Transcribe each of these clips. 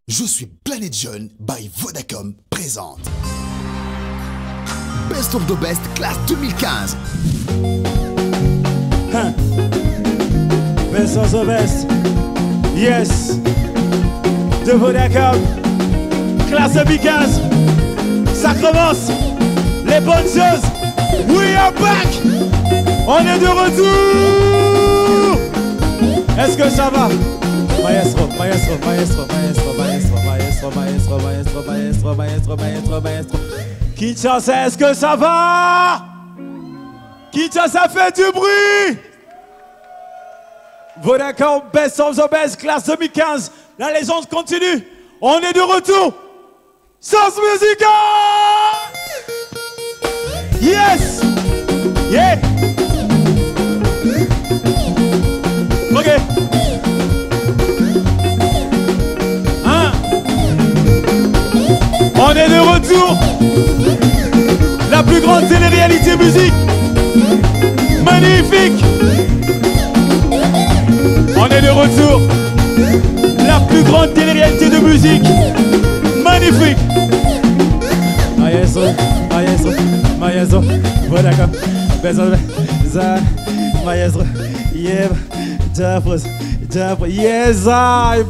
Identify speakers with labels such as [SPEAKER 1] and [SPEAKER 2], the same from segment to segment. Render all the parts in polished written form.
[SPEAKER 1] Je suis Planète Jeune by Vodacom présente Best of the Best classe 2015.
[SPEAKER 2] Best of the Best, yes, de Vodacom, classe 2015. Ça commence, les bonnes choses. We are back. On est de retour. Est-ce que ça va? Maestro, maestro, maestro, maestro, maestro, maestro, maestro, maestro, maestro, maestro, maestro, maestro. Kinshasa, est-ce que ça va? Kinshasa fait du bruit. Vodacom, Best of the Best, classe 2015. La légende continue. On est de retour. Sens musical. Yes. Yeah. Ok. On est de retour. La plus grande télé-réalité musique. Magnifique. On est de retour. La plus grande télé-réalité de musique. Magnifique. Maestro, maestro, maestro. Vodacom. Maestro. Yeah. Yes.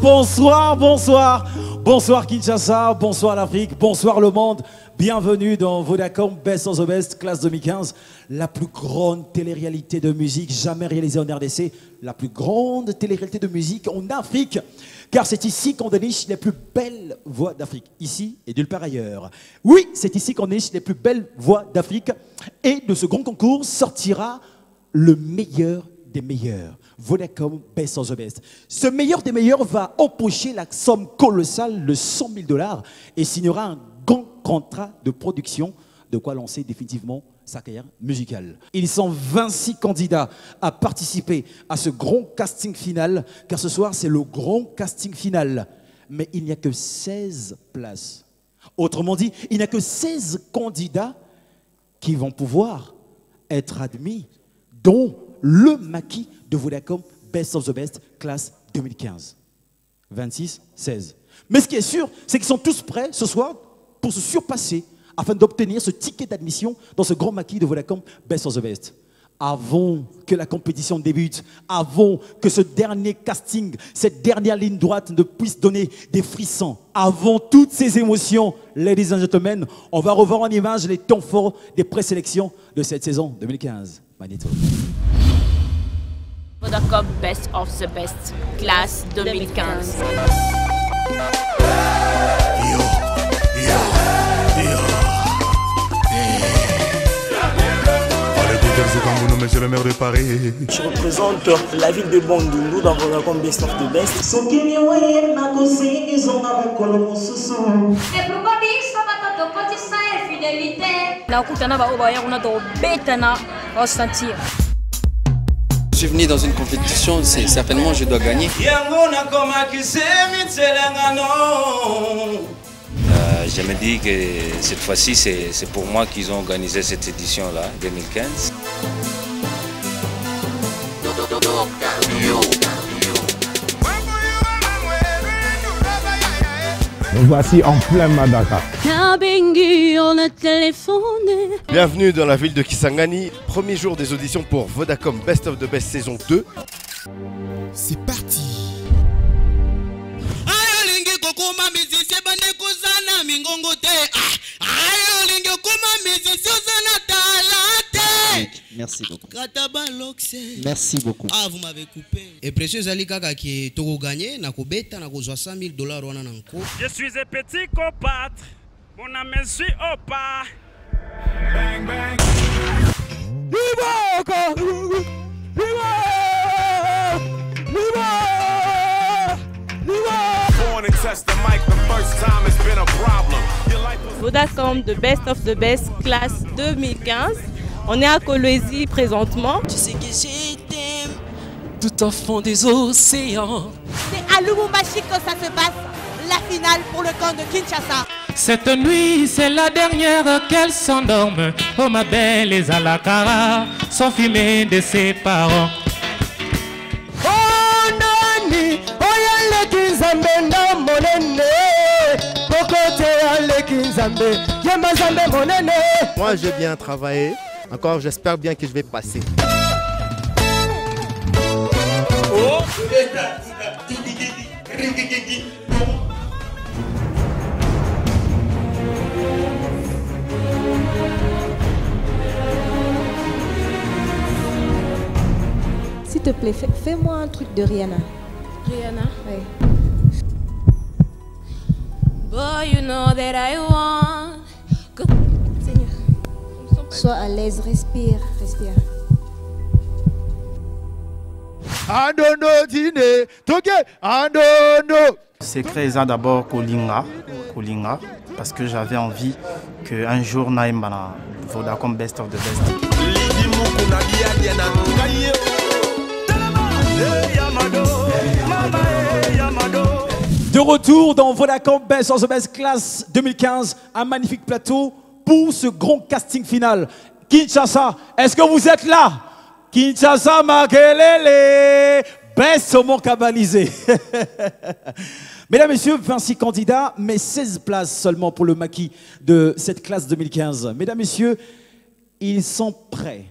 [SPEAKER 2] Bonsoir, bonsoir. Bonsoir Kinshasa, bonsoir l'Afrique, bonsoir le monde. Bienvenue dans Vodacom Best of the Best, classe 2015. La plus grande télé-réalité de musique jamais réalisée en RDC. La plus grande télé-réalité de musique en Afrique. Car c'est ici qu'on déniche les plus belles voix d'Afrique. Ici et nulle part ailleurs. Oui, c'est ici qu'on déniche les plus belles voix d'Afrique. Et de ce grand concours sortira le meilleur des meilleurs. Vodacom Best of the Best. Ce meilleur des meilleurs va empocher la somme colossale de 100 000 $ et signera un grand contrat de production, de quoi lancer définitivement sa carrière musicale. Ils sont 26 candidats à participer à ce grand casting final, car ce soir c'est le grand casting final. Mais il n'y a que 16 places. Autrement dit, il n'y a que 16 candidats qui vont pouvoir être admis, dont le maquis de Vodacom Best of the Best, classe 2015. 26, 16. Mais ce qui est sûr, c'est qu'ils sont tous prêts ce soir pour se surpasser afin d'obtenir ce ticket d'admission dans ce grand maquis de Vodacom Best of the Best. Avant que la compétition débute, avant que ce dernier casting, cette dernière ligne droite ne puisse donner des frissons, avant toutes ces émotions, ladies and gentlemen, on va revoir en image les temps forts des présélections de cette saison 2015. Magnéto.
[SPEAKER 3] Vodacom Best of the Best, classe 2015.
[SPEAKER 4] Monsieur le maire de Paris.
[SPEAKER 5] Je représente la ville de Bandundu dans Vodacom Best of the Best.
[SPEAKER 6] Je suis venu dans une compétition, c'est certainement je dois gagner. Je me dis que cette fois-ci, c'est pour moi qu'ils ont organisé cette édition-là, 2015.
[SPEAKER 7] Nous voici en plein Madaka.
[SPEAKER 4] Bienvenue dans la ville de Kisangani, premier jour des auditions pour Vodacom Best of the Best saison 2.
[SPEAKER 1] C'est parti.
[SPEAKER 6] Merci beaucoup. Merci beaucoup.
[SPEAKER 8] Ah, vous m'avez coupé. Et précieux Ali Kaka qui est Togo gagné, n'a beta n'a 60 000 $.
[SPEAKER 2] Je suis un petit copâtre, mon ami suis au pas. Bang bang.
[SPEAKER 3] Vodacom de Best of the Best, classe 2015. On est à Kolwezi présentement.
[SPEAKER 5] Tu sais que je t'aime.
[SPEAKER 6] Tout au fond des océans.
[SPEAKER 9] C'est à Lubumbashi que ça se passe, la finale pour le camp de Kinshasa.
[SPEAKER 10] Cette nuit, c'est la dernière qu'elle s'endorme. Oh ma belle, les Alakara sont fumés de ses parents.
[SPEAKER 2] Oh Nani, oh y'a les Kizambenda monene.
[SPEAKER 4] Moi j'ai bien travaillé. Encore j'espère bien que je vais passer.
[SPEAKER 11] S'il te plaît, fais-moi un truc de Rihanna.
[SPEAKER 3] Rihanna?
[SPEAKER 11] Oui.
[SPEAKER 3] Boy, you know that I want. Seigneur.
[SPEAKER 11] Sois à l'aise, respire, respire.
[SPEAKER 12] C'est créé d'abord Kolinga, parce que j'avais envie qu'un jour Naïmbana Vodacom Best of the Best.
[SPEAKER 2] De retour dans Vodacom Best of the Best Class 2015, un magnifique plateau pour ce grand casting final. Kinshasa, est-ce que vous êtes là? Kinshasa Makelele, Best saumon cabalisé. Mesdames, Messieurs, 26 candidats, mais 16 places seulement pour le maquis de cette classe 2015. Mesdames, Messieurs, ils sont prêts.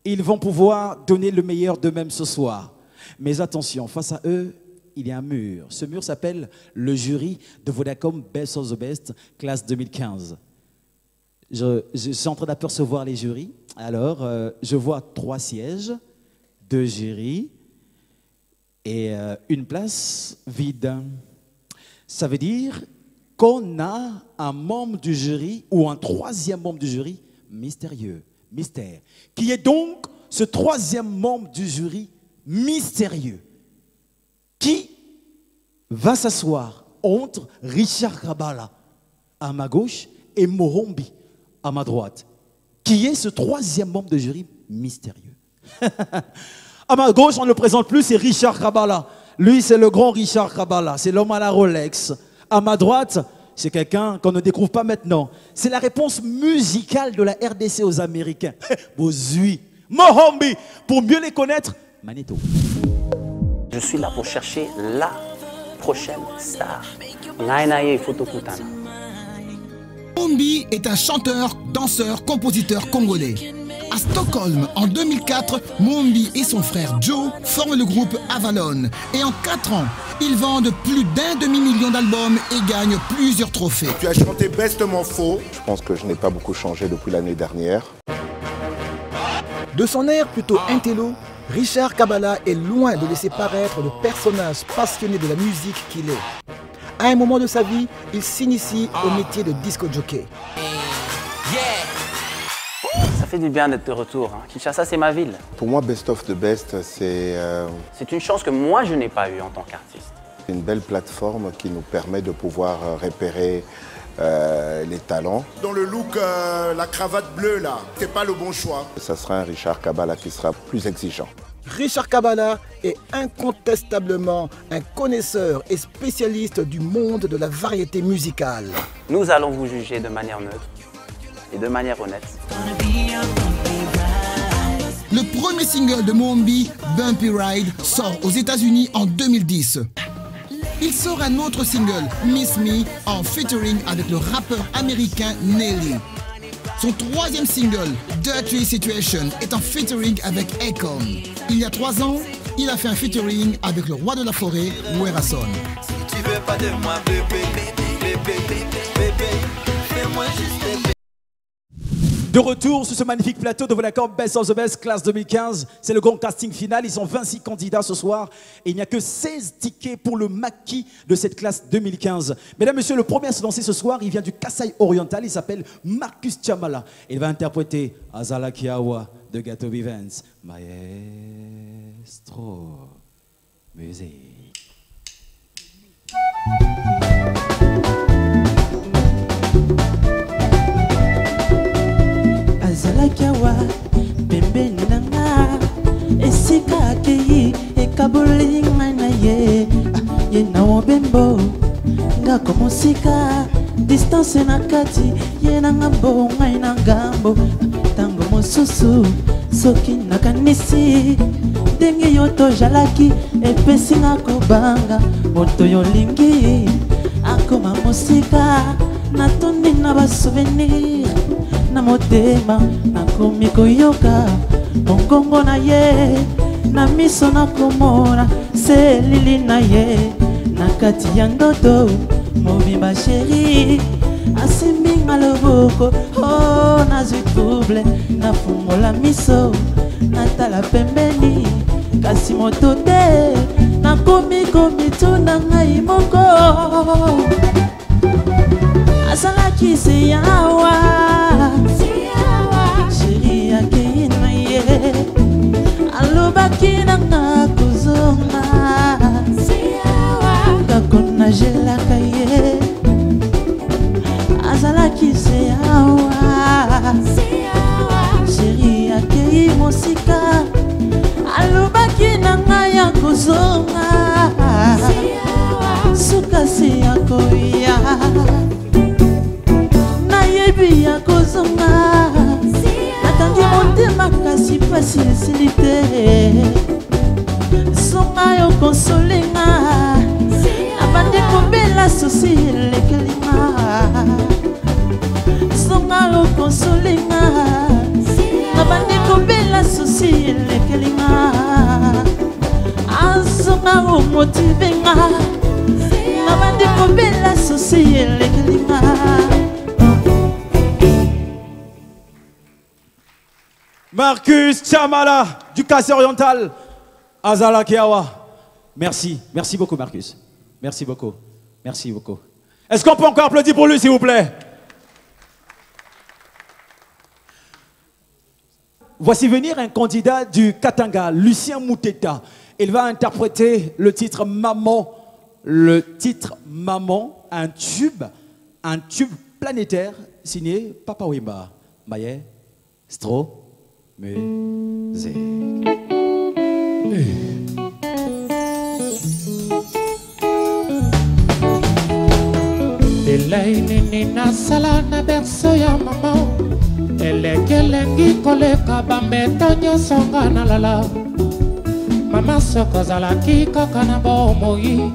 [SPEAKER 2] Ils vont pouvoir donner le meilleur d'eux-mêmes ce soir. Mais attention, face à eux, il y a un mur. Ce mur s'appelle le jury de Vodacom Best of the Best, classe 2015. Je suis en train d'apercevoir les jurys. Alors, je vois 3 sièges, 2 jurys et une place vide. Ça veut dire qu'on a un membre du jury ou un 3e membre du jury mystérieux, mystère. Qui est donc ce 3e membre du jury mystérieux qui va s'asseoir entre Richard Kabala à ma gauche et Mohombi à ma droite. Qui est ce 3e membre de jury mystérieux. À ma gauche, on ne le présente plus, c'est Richard Kabala. Lui, c'est le grand Richard Kabala, c'est l'homme à la Rolex. À ma droite, c'est quelqu'un qu'on ne découvre pas maintenant. C'est la réponse musicale de la RDC aux Américains. Bozui, Mohombi, pour mieux les connaître, Magneto.
[SPEAKER 13] Je suis là pour chercher la prochaine star. Nainaye Fotokutana.
[SPEAKER 1] Mohombi est un chanteur, danseur, compositeur congolais. À Stockholm, en 2004, Mohombi et son frère Joe forment le groupe Avalon. Et en 4 ans, ils vendent plus d'1 demi-million d'albums et gagnent plusieurs trophées.
[SPEAKER 14] Tu as chanté bestement faux.
[SPEAKER 15] Je pense que je n'ai pas beaucoup changé depuis l'année dernière.
[SPEAKER 16] De son air plutôt intello, Richard Kabala est loin de laisser paraître le personnage passionné de la musique qu'il est. À un moment de sa vie, il s'initie au métier de disco jockey.
[SPEAKER 13] Ça fait du bien d'être de retour. Kinshasa, c'est ma ville.
[SPEAKER 15] Pour moi, Best of the Best, c'est...
[SPEAKER 13] C'est une chance que moi, je n'ai pas eue en tant qu'artiste.
[SPEAKER 15] C'est une belle plateforme qui nous permet de pouvoir repérer les talents.
[SPEAKER 14] Dans le look, la cravate bleue, là, c'est pas le bon choix.
[SPEAKER 15] Ça sera un Richard Kabala qui sera plus exigeant.
[SPEAKER 16] Richard Kabala est incontestablement un connaisseur et spécialiste du monde de la variété musicale.
[SPEAKER 13] Nous allons vous juger de manière neutre et de manière honnête.
[SPEAKER 1] Le premier single de Mohombi, Bumpy Ride, sort aux États-Unis en 2010. Il sort un autre single, Miss Me, en featuring avec le rappeur américain Nelly. Son 3e single, Dirty Situation, est en featuring avec Akon. Il y a 3 ans, il a fait un featuring avec le roi de la forêt, Werason.
[SPEAKER 17] Si tu veux pas de moi, bébé, fais-moi juste bébé.
[SPEAKER 2] De retour sur ce magnifique plateau de Vodacom Best of the Best Class 2015. C'est le grand casting final. Ils sont 26 candidats ce soir. Et il n'y a que 16 tickets pour le maquis de cette classe 2015. Mesdames, Messieurs, le premier à se danser ce soir, il vient du Kasaï oriental. Il s'appelle Marcus Chamala. Il va interpréter Azala Kiawa de Gato Vivens. Maestro. Musique.
[SPEAKER 18] Azalakiawa pembeni nanga esika akei ekaboli na ye ye na wobembo nga komosika distance na kati ye na ngambo ngai na ngambo tango mosusu soki nakanisi ndenge yo tojalaki epesinga kobanga moto yolingi akoma mosika natondi na basouvenir na motema nakomi koyoka mongongo na ye na miso nakomona selili na ye na kati ya ndoto mobimba sheri asimbinga loboko oh nazwi trouble nafungola miso natala pembeni kasi moto te nakomi komituna ngai moko azalaki se yawa sheri akei na ye alobaki nanga kozonga kako najelaka ye azalaki se yawa sheri akei mosika alobaki nanga ya kozonga suka se ya koya nayebi ya kozonga nakangi motema kasi pasi esili te songa yo konsolenga nabandi kobela susi elekelinga songa yo konsolenga nabandi kobela susi elekelinga azonga yo motivenga nabandi kobela susi elekelinga.
[SPEAKER 2] Marcus Chamala du Cassé Oriental, Azala Kiawa. Merci, merci beaucoup Marcus. Merci beaucoup, merci beaucoup. Est-ce qu'on peut encore applaudir pour lui s'il vous plaît? Voici venir un candidat du Katanga, Lucien Mouteta. Il va interpréter le titre Maman. Le titre Maman, un tube planétaire signé Papa Wemba. Maestro. Music.
[SPEAKER 10] Delay nini nasala na berso ya mama elekelengi koleka bambeto nyonso nga nalala mama soko ozalaki kaka na bomoi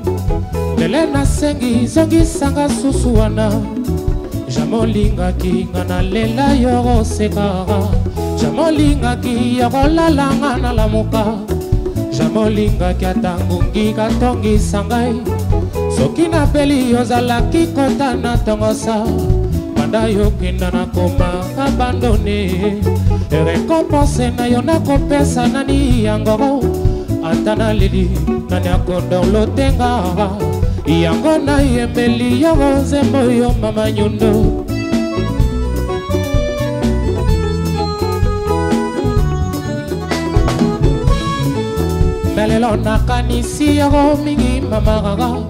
[SPEAKER 10] lele nasengi zongisanga susu wana jamolingaki nga nalela yo kosekaka jamolingaki ya kolalanga nalamuka jamolingaki ata ngungi katongisa ngai soki napeli ozalaki kota na tongosa banda yokenda nakoma abandone récompense na yo nakopesa nani yango ata naleli nani akondorlotenga yango nayembeli yo nzembo yo mama nyundo melelo nakanisi yango mingi mamaraga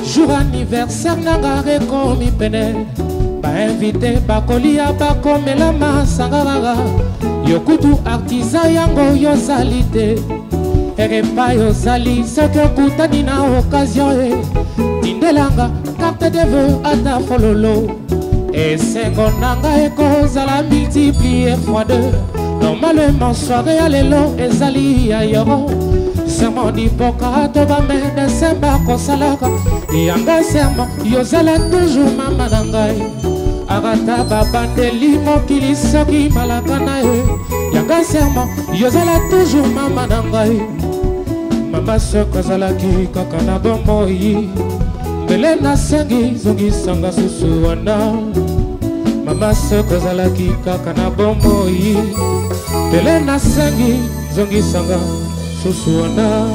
[SPEAKER 10] jour anniversaire nanga rekomi pene bainvite bakolia bakomela masangaraga yokutu artisan yango yozali te erepa yozali soki okutani na occasion e tindelanga carte de vœux ata fololo esengo nanga ekozala multiplier fois deux normalement soirée ya lelo ezali ya yoro serment dipoka to bamene semba kosalaka yanga serment yozala toujours mama na ngai akata babandeli mokili soki malaka na ye yanga serment yozala toujours mama na ngai mama soko ozalaki kaka na bomoi mbele nasengi zongisanga susu wana mama soko ozalaki kaka na bomoi mbele nasengi zongisanga susu wana.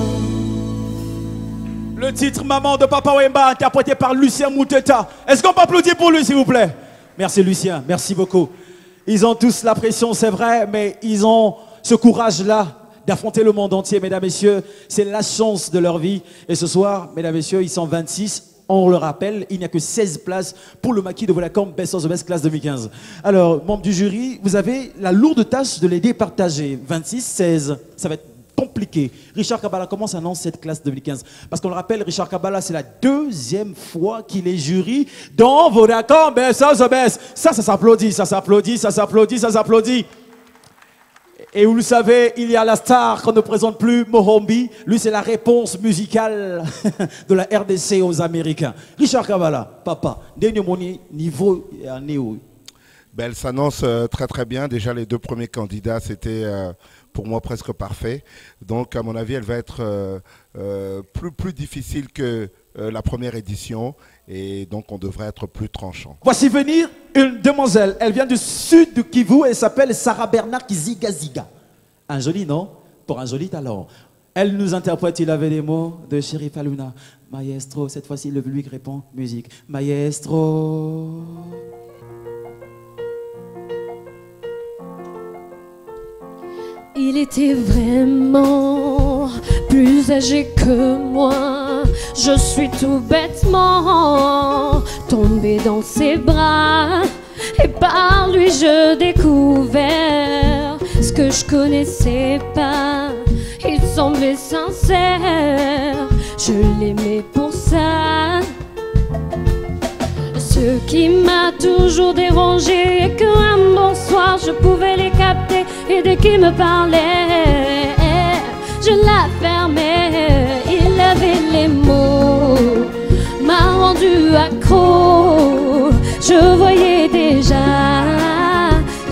[SPEAKER 2] Le titre Maman de Papa Wemba, interprété par Lucien Mouteta. Est-ce qu'on peut applaudir pour lui, s'il vous plaît? Merci Lucien, merci beaucoup. Ils ont tous la pression, c'est vrai, mais ils ont ce courage-là d'affronter le monde entier, mesdames, messieurs. C'est la chance de leur vie. Et ce soir, mesdames, messieurs, ils sont 26. On le rappelle, il n'y a que 16 places pour le maquis de Vodacom Best of the Best classe 2015. Alors, membres du jury, vous avez la lourde tâche de les départager. 26, 16, ça va être compliqué. Richard Kabbalah, comment s'annonce cette classe 2015? Parce qu'on le rappelle, Richard Kabbalah, c'est la deuxième fois qu'il est jury dans Vodacom Best of the Best. Ça s'applaudit, ça s'applaudit, ça s'applaudit, ça s'applaudit. Et vous le savez, il y a la star qu'on ne présente plus, Mohombi. Lui, c'est la réponse musicale de la RDC aux Américains. Richard Kabala, papa, dernier niveau à Néo.
[SPEAKER 15] Ben, elle s'annonce très très bien. Déjà, les 2 premiers candidats, c'était pour moi presque parfait. Donc, à mon avis, elle va être plus difficile que la première édition. Et donc, on devrait être plus tranchant.
[SPEAKER 2] Voici venir une demoiselle. Elle vient du sud du Kivu. Elle s'appelle Sarah Bernard Kiziga Ziga. Un joli nom pour un joli talent. Elle nous interprète Il avait des mots de Chérif Aluna. Maestro, cette fois-ci, le public répond musique. Maestro.
[SPEAKER 19] Il était vraiment plus âgé que moi. Je suis tout bêtement tombée dans ses bras. Et par lui je découvert ce que je connaissais pas. Il semblait sincère, je l'aimais pour ça. Ce qui m'a toujours dérangé est qu'un bon soir je pouvais les capter. Et dès qu'il me parlait, je la fermais. Il avait les mots, m'a rendu accro. Je voyais déjà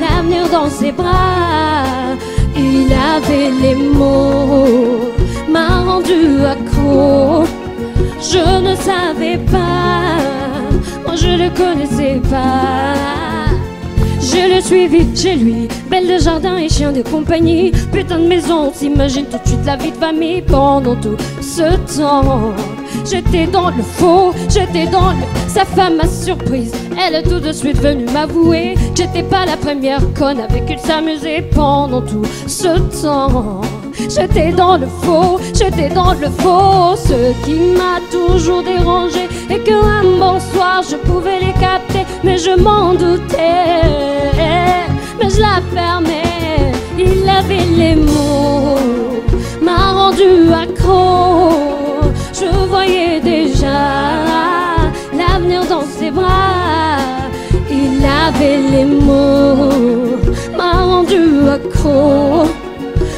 [SPEAKER 19] l'avenir dans ses bras. Il avait les mots, m'a rendu accro. Je ne savais pas, moi je ne connaissais pas. Je le suivis chez lui, belle de jardin et chien de compagnie. Putain de maison, t'imagines tout de suite la vie de famille. Pendant tout ce temps, j'étais dans le faux, j'étais dans le... Sa femme m'a surprise, elle est tout de suite venue m'avouer. J'étais pas la première conne avec qui il s'amusait. Pendant tout ce temps, j'étais dans le faux, j'étais dans le faux. Ce qui m'a toujours dérangé est qu'un bon soir je pouvais les capter. Mais je m'en doutais, mais je la fermais. Il avait les mots, m'a rendu accro. Je voyais déjà l'avenir dans ses bras. Il avait les mots, m'a rendu accro.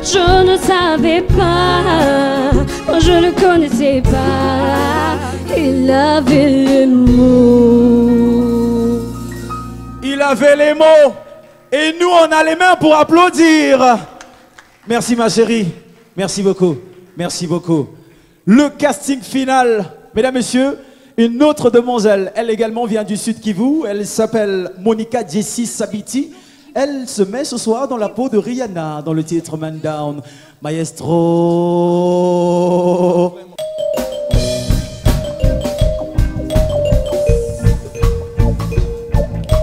[SPEAKER 19] Je ne savais pas, moi je ne connaissais pas. Il avait les mots.
[SPEAKER 2] Il avait les mots. Et nous, on a les mains pour applaudir. Merci ma chérie. Merci beaucoup. Merci beaucoup. Le casting final, mesdames, messieurs, une autre demoiselle. Elle également vient du Sud Kivu. Elle s'appelle Monica Jessie Sabiti. Elle se met ce soir dans la peau de Rihanna dans le titre Man Down. Maestro.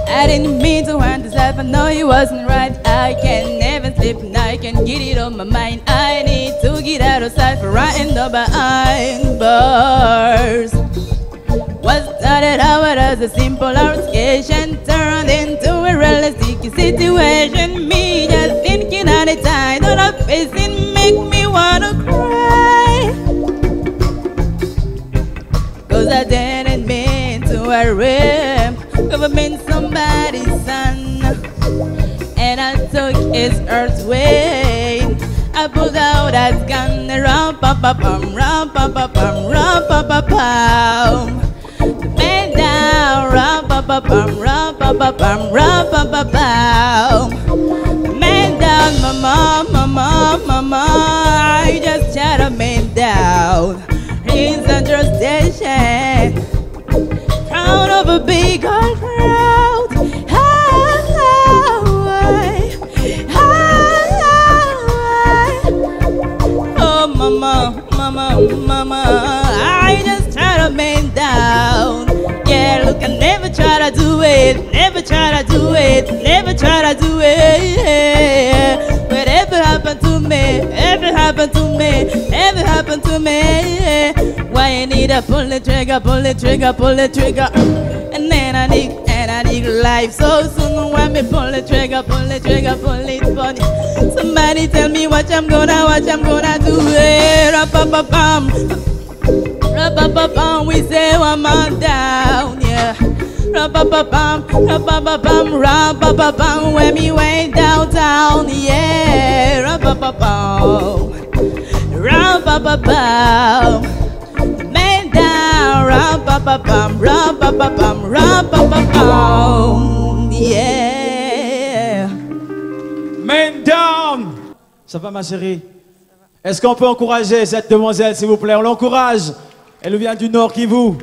[SPEAKER 20] I didn't mean to hurt myself, I know it wasn't right. I can never sleep and I can get it on my mind. I need to get out of sight for writing the behind bars. What started out as a simple altercation turned into a realistic situation. Me just thinking at a time that I'm facing make me wanna cry. Cause I didn't mean to hurt. I've been somebody's son, and I took his earth weight. I pulled out that gun, rum pa pa pum, rum pa pa pum, rum pa pa pum. Man down, rum pa pa pum, rum pa pa pum, rum pa pa pum. Man down, mama, mama, mama. I just shot a man down in Central Station. Out of a big old crowd. Oh mama, mama, mama, I just try to man down. Yeah, look, I never try to do it, never try to do it, never try to do it. Whatever happened to me, ever happened to me, ever happened to me. Why you need to pull the trigger, pull the trigger, pull the trigger. And then I need life so soon. When me pull the trigger, pull the trigger, pull it funny. Somebody tell me what I'm gonna do. Ra-pa-pa-pam, ra-pa-pa-pam. We say one man down, yeah. Ra-pa-pa-pam, ra-pa-pa-pam, ra-pa-pa-pam. When me went downtown, yeah. Ram-pa-pa-pam. Ram-pa-pa-pam. Man down. Ram-pa-pa-pam. Ram-pa-pa-pam. Ram-pa-pa-pam. Yeah.
[SPEAKER 2] Man down. Ça va ma chérie? Est-ce qu'on peut encourager cette demoiselle s'il vous plaît? On l'encourage. Elle vient du Nord Kivu.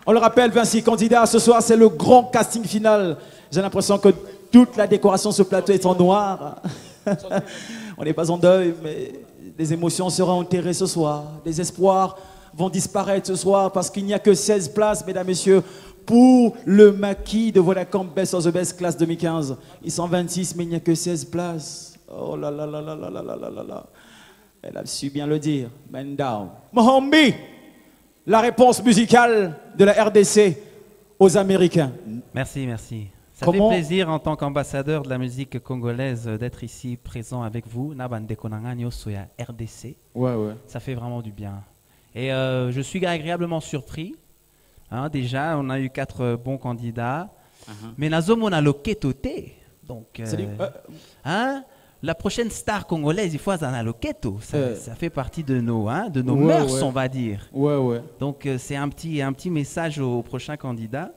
[SPEAKER 2] On le rappelle, 26 candidats. Ce soir, c'est le grand casting final. J'ai l'impression que toute la décoration sur ce plateau est en noir. On n'est pas en deuil, mais les émotions seront enterrées ce soir. Les espoirs vont disparaître ce soir parce qu'il n'y a que 16 places, mesdames, messieurs, pour le maquis de Vodacom Best of the Best classe 2015. Ils sont 26, mais il n'y a que 16 places. Oh là là là là là là là là là là. Elle a su bien le dire. Man down. Mohombi, la réponse musicale de la RDC aux Américains.
[SPEAKER 21] Merci, merci. Ça
[SPEAKER 2] Comment...
[SPEAKER 21] fait plaisir en tant qu'ambassadeur de la musique congolaise d'être ici présent avec vous. RDC.
[SPEAKER 2] Ouais, ouais.
[SPEAKER 21] Ça fait vraiment du bien. Et je suis agréablement surpris. Hein, déjà, on a eu 4 bons candidats. Mais on a loquetoté. Donc, hein, la prochaine star congolaise, il faut un loqueto. Ça fait partie de nos mœurs, on va dire.
[SPEAKER 2] Ouais, ouais.
[SPEAKER 21] Donc, c'est un petit message au prochain candidat.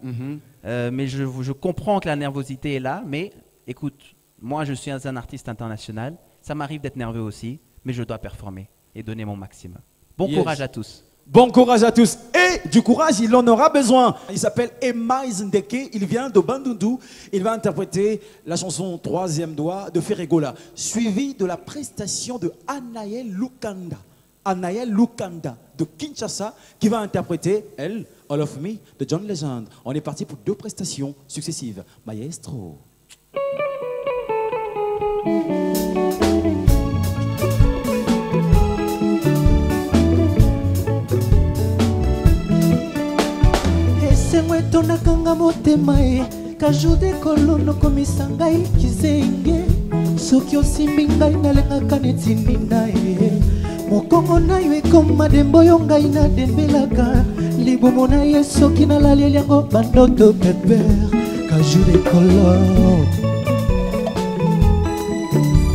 [SPEAKER 21] Mais je comprends que la nervosité est là, mais écoute, moi je suis un artiste international, ça m'arrive d'être nerveux aussi, mais je dois performer et donner mon maximum. Bon courage à tous.
[SPEAKER 2] Bon courage à tous. Et du courage, il en aura besoin. Il s'appelle Emma Zndeke, il vient de Bandundu. Il va interpréter la chanson Troisième doigt de Ferregola, suivi de la prestation de Anaël Lukanda. Anaël Lukanda de Kinshasa, qui va interpréter, elle, All of Me de John Legend. On est parti pour 2 prestations successives. Maestro.
[SPEAKER 18] Esengwe tonakanga motema e kajude kolono komisa ngai kizenge soki osimbi ngai nalengaka neti nina e mokongo na yo ekoma dembo oyo ngai nadembelaka libumu na ye soki nalali yango bandoto peper kajude kolono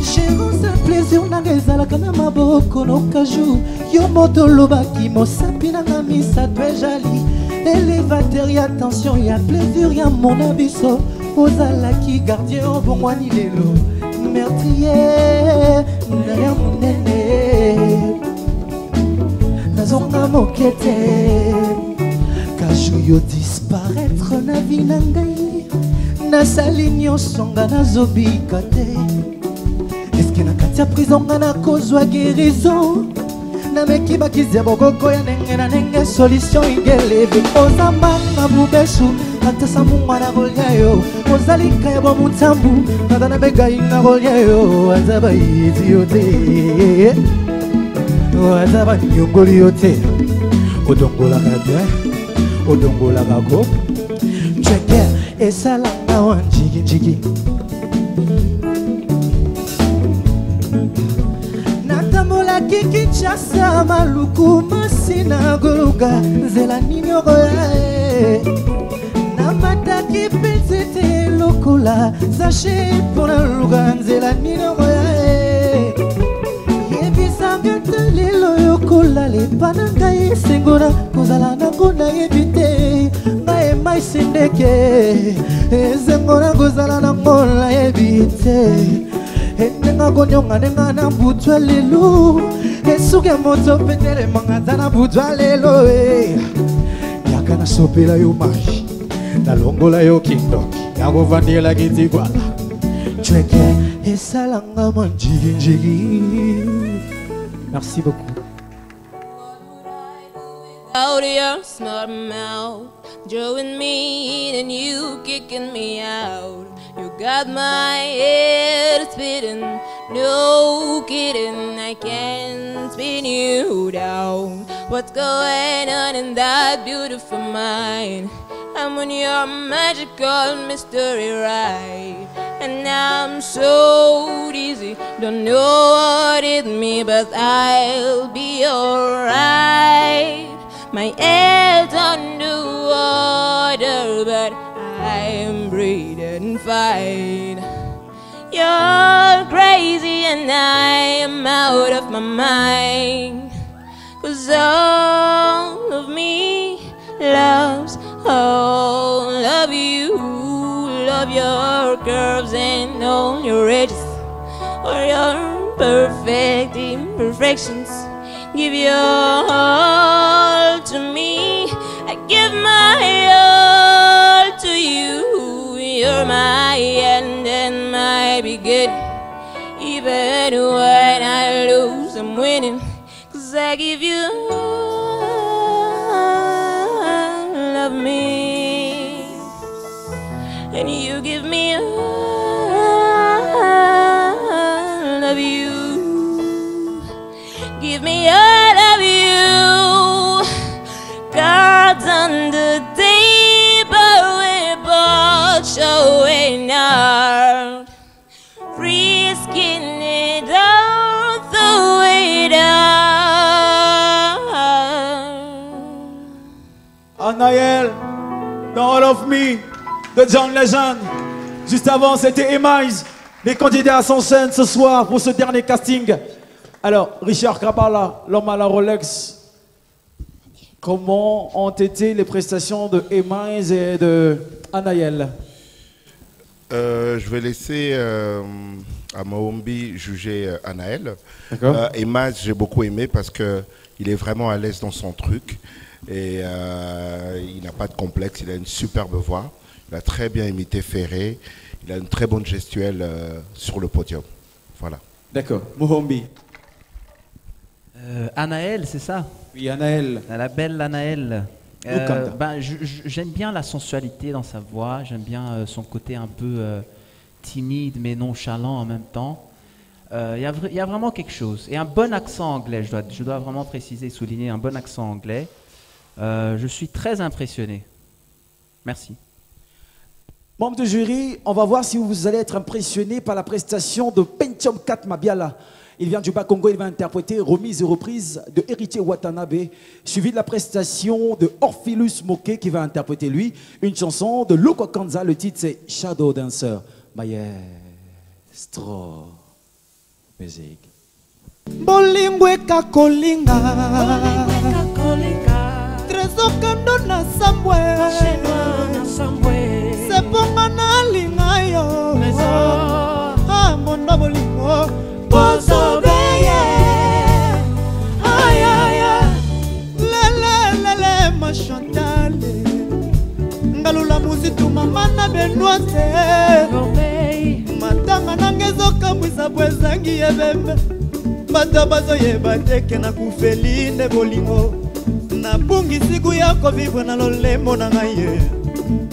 [SPEAKER 18] chéronsa plaisir nanga ezalaka na maboko no kaju yo moto olobaki mosapi nanga misato ejali élévateur, y'a attention, y'a plaisir, y'a mon abisso. Ozalaki gardien, obongwani lelo. Meurtrier, naya munene. Nazonga mokete. Kaju yo disparaître na vie na ngai. Nasali nyonso nga nazobika te. Eske nakati ya prison nga nakozwa guérison. Nameki bakizia bokoko ya nenge na nenge solution ingelevi ozamba na bubesu atasa mungwa na golia yo ozalika ya bomutambu nada na bega inga golia yo azaba yiti yote azaba nyongoli yote odongola kabia odongola bako cheke esala na wanjigi njigi Kinshasa maluku masina goluga zela ninyogo ya namataki pezete lokola sache pona luga zela ninyogo ya yebisanga lelo yokola lepana ngai sengona kozala nango nayebite ngai mai sendeke ezengona kozala nango nayebite Enenga konyonga nenga na butwa lelo Esuke moto petele mangata na butwa lelo Yaka na sopela yo maji Na longola yo kindoki Yako vanila kiti kwala Chweke esalanga manjigi njigi Merci beaucoup.
[SPEAKER 3] Out of your smart mouth, drawing me in and you kicking me out. You got my head spinning, no kidding, I can't spin you down. What's going on in that beautiful mind? I'm on your magical mystery ride, and now I'm so dizzy, don't know what hit me, but I'll be alright. My head's underwater, but I'm breathing fine. You're crazy and I am out of my mind. 'Cause all of me loves all of you. Love your curves and all your edges, or your perfect imperfections. Give your all to me, I give my all to you. You're my end and my beginning. Even when I lose, I'm winning. 'Cause I give you all of me, and you give me all of you. Give me all of you. Cards on the table, we're both showing out, risking it all, throw it out.
[SPEAKER 2] Anaël, dans All of Me de John Legend. Juste avant, c'était Emize. Les candidats sont scène ce soir pour ce dernier casting. Alors, Richard Kabala, l'homme à la Rolex, comment ont été les prestations de Emize et de Anaël?
[SPEAKER 15] Je vais laisser à Mohombi juger Anaël. Emize, j'ai beaucoup aimé parce qu'il est vraiment à l'aise dans son truc et il n'a pas de complexe, il a une superbe voix, il a très bien imité Ferré, il a une très bonne gestuelle sur le podium. Voilà.
[SPEAKER 2] D'accord. Mohombi.
[SPEAKER 21] Anaël, c'est ça?
[SPEAKER 2] Oui, Anaël.
[SPEAKER 21] La belle Anaël. J'aime bien la sensualité dans sa voix, j'aime bien son côté un peu timide mais nonchalant en même temps. Il y a vraiment quelque chose. Et un bon accent anglais, je dois vraiment préciser, souligner un bon accent anglais. Je suis très impressionné. Merci.
[SPEAKER 2] Membres de jury, on va voir si vous allez être impressionné par la prestation de Pentium 4 Mabiala. Il vient du Bas-Congo, il va interpréter Remise et reprise de Héritier Watanabe, suivi de la prestation de Orphilus Moke qui va interpréter lui une chanson de Loko Kanza. Le titre c'est Shadow Dancer. Maestro. Musique.
[SPEAKER 18] Bolingwe kakolinga Trésor kando na sambwe Seponga na linga yo Mondo bolingo Bozo beye Ay ay ay Lele ma chantale Ngalula muzitu mama na benoise Matanga nangezo kamwisa bwezangi yebembe Batabazo yebateke na kufeline bolingo Na bungi siku yako vivre na lolemo na ngaye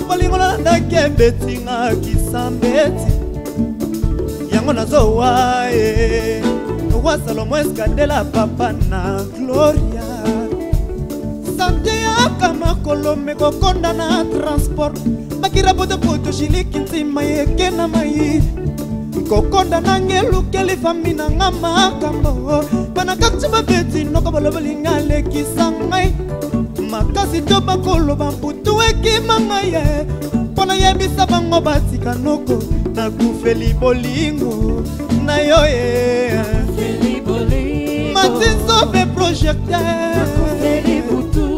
[SPEAKER 18] Bolingo na ndake beti nga kisambeti Yango na zowa Wa Salomo Escandela papa na Gloria Sante ya kama kolome kokonda na transport Bakira bote poto shiliki ntima yeke na mayi Kokonda na ngelu keli famina nga makambo Bana kakti babeti noko boloboli nga leki sangai Makasi to bakolo bamputu eki mangaye Pona yebisa bango batika noko Na kufeli bolingo Na yoye Kufeli bolingo Matinso be projecteur Kufeli butu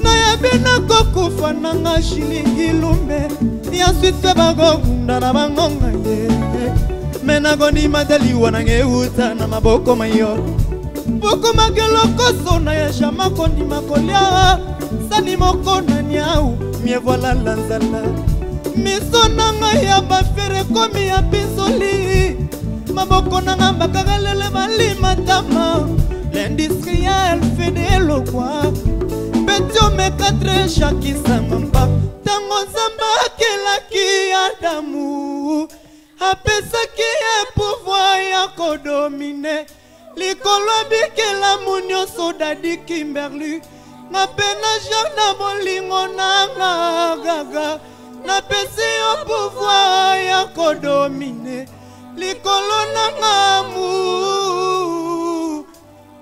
[SPEAKER 18] Na yebi na kokufa na nga shilingi lume Ensuite bagokunda na bangonga ye Mena goni madeli wanange uta na maboko mayor Boko mageloko sona ya shama kondi makolia Sani moko na nyau mie voila lanzala Miso nanga ya bafere komi ya pinzoli Maboko nanga bakagalele bali matama L'industriel fait de l'eau Betio me katre shaki samamba Tango zamba kelaki Adamu Apesaki e pouvoir ya kodomine Likolo bikela munyo soda di Kimberly Na pena jana bolingo na gaga Na pesi yo pouvoir ya kodomine Likolo na ngamu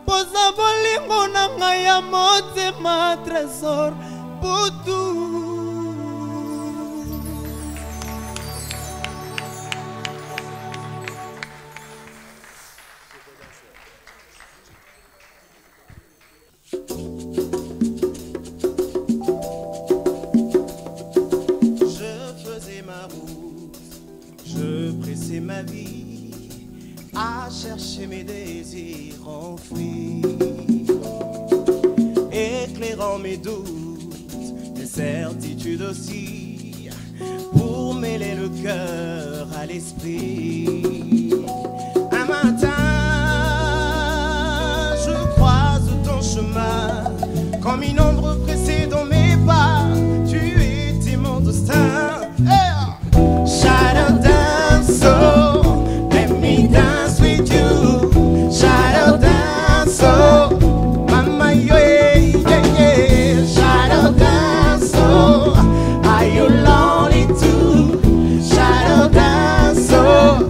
[SPEAKER 18] Poza bolingo na nga ya motema trésor Putu
[SPEAKER 7] Je pressais ma vie à chercher mes désirs enfouis, éclairant mes doutes, mes certitudes aussi, pour mêler le cœur à l'esprit. Un matin, je croise ton chemin, comme une ombre pressée dans mes pas, tu étais mon destin. Shadow dance, oh, let me dance with you. Shadow dance, oh, mama, yeah, yeah, yeah. Shadow dance, oh, are you lonely too? Shadow dance, oh.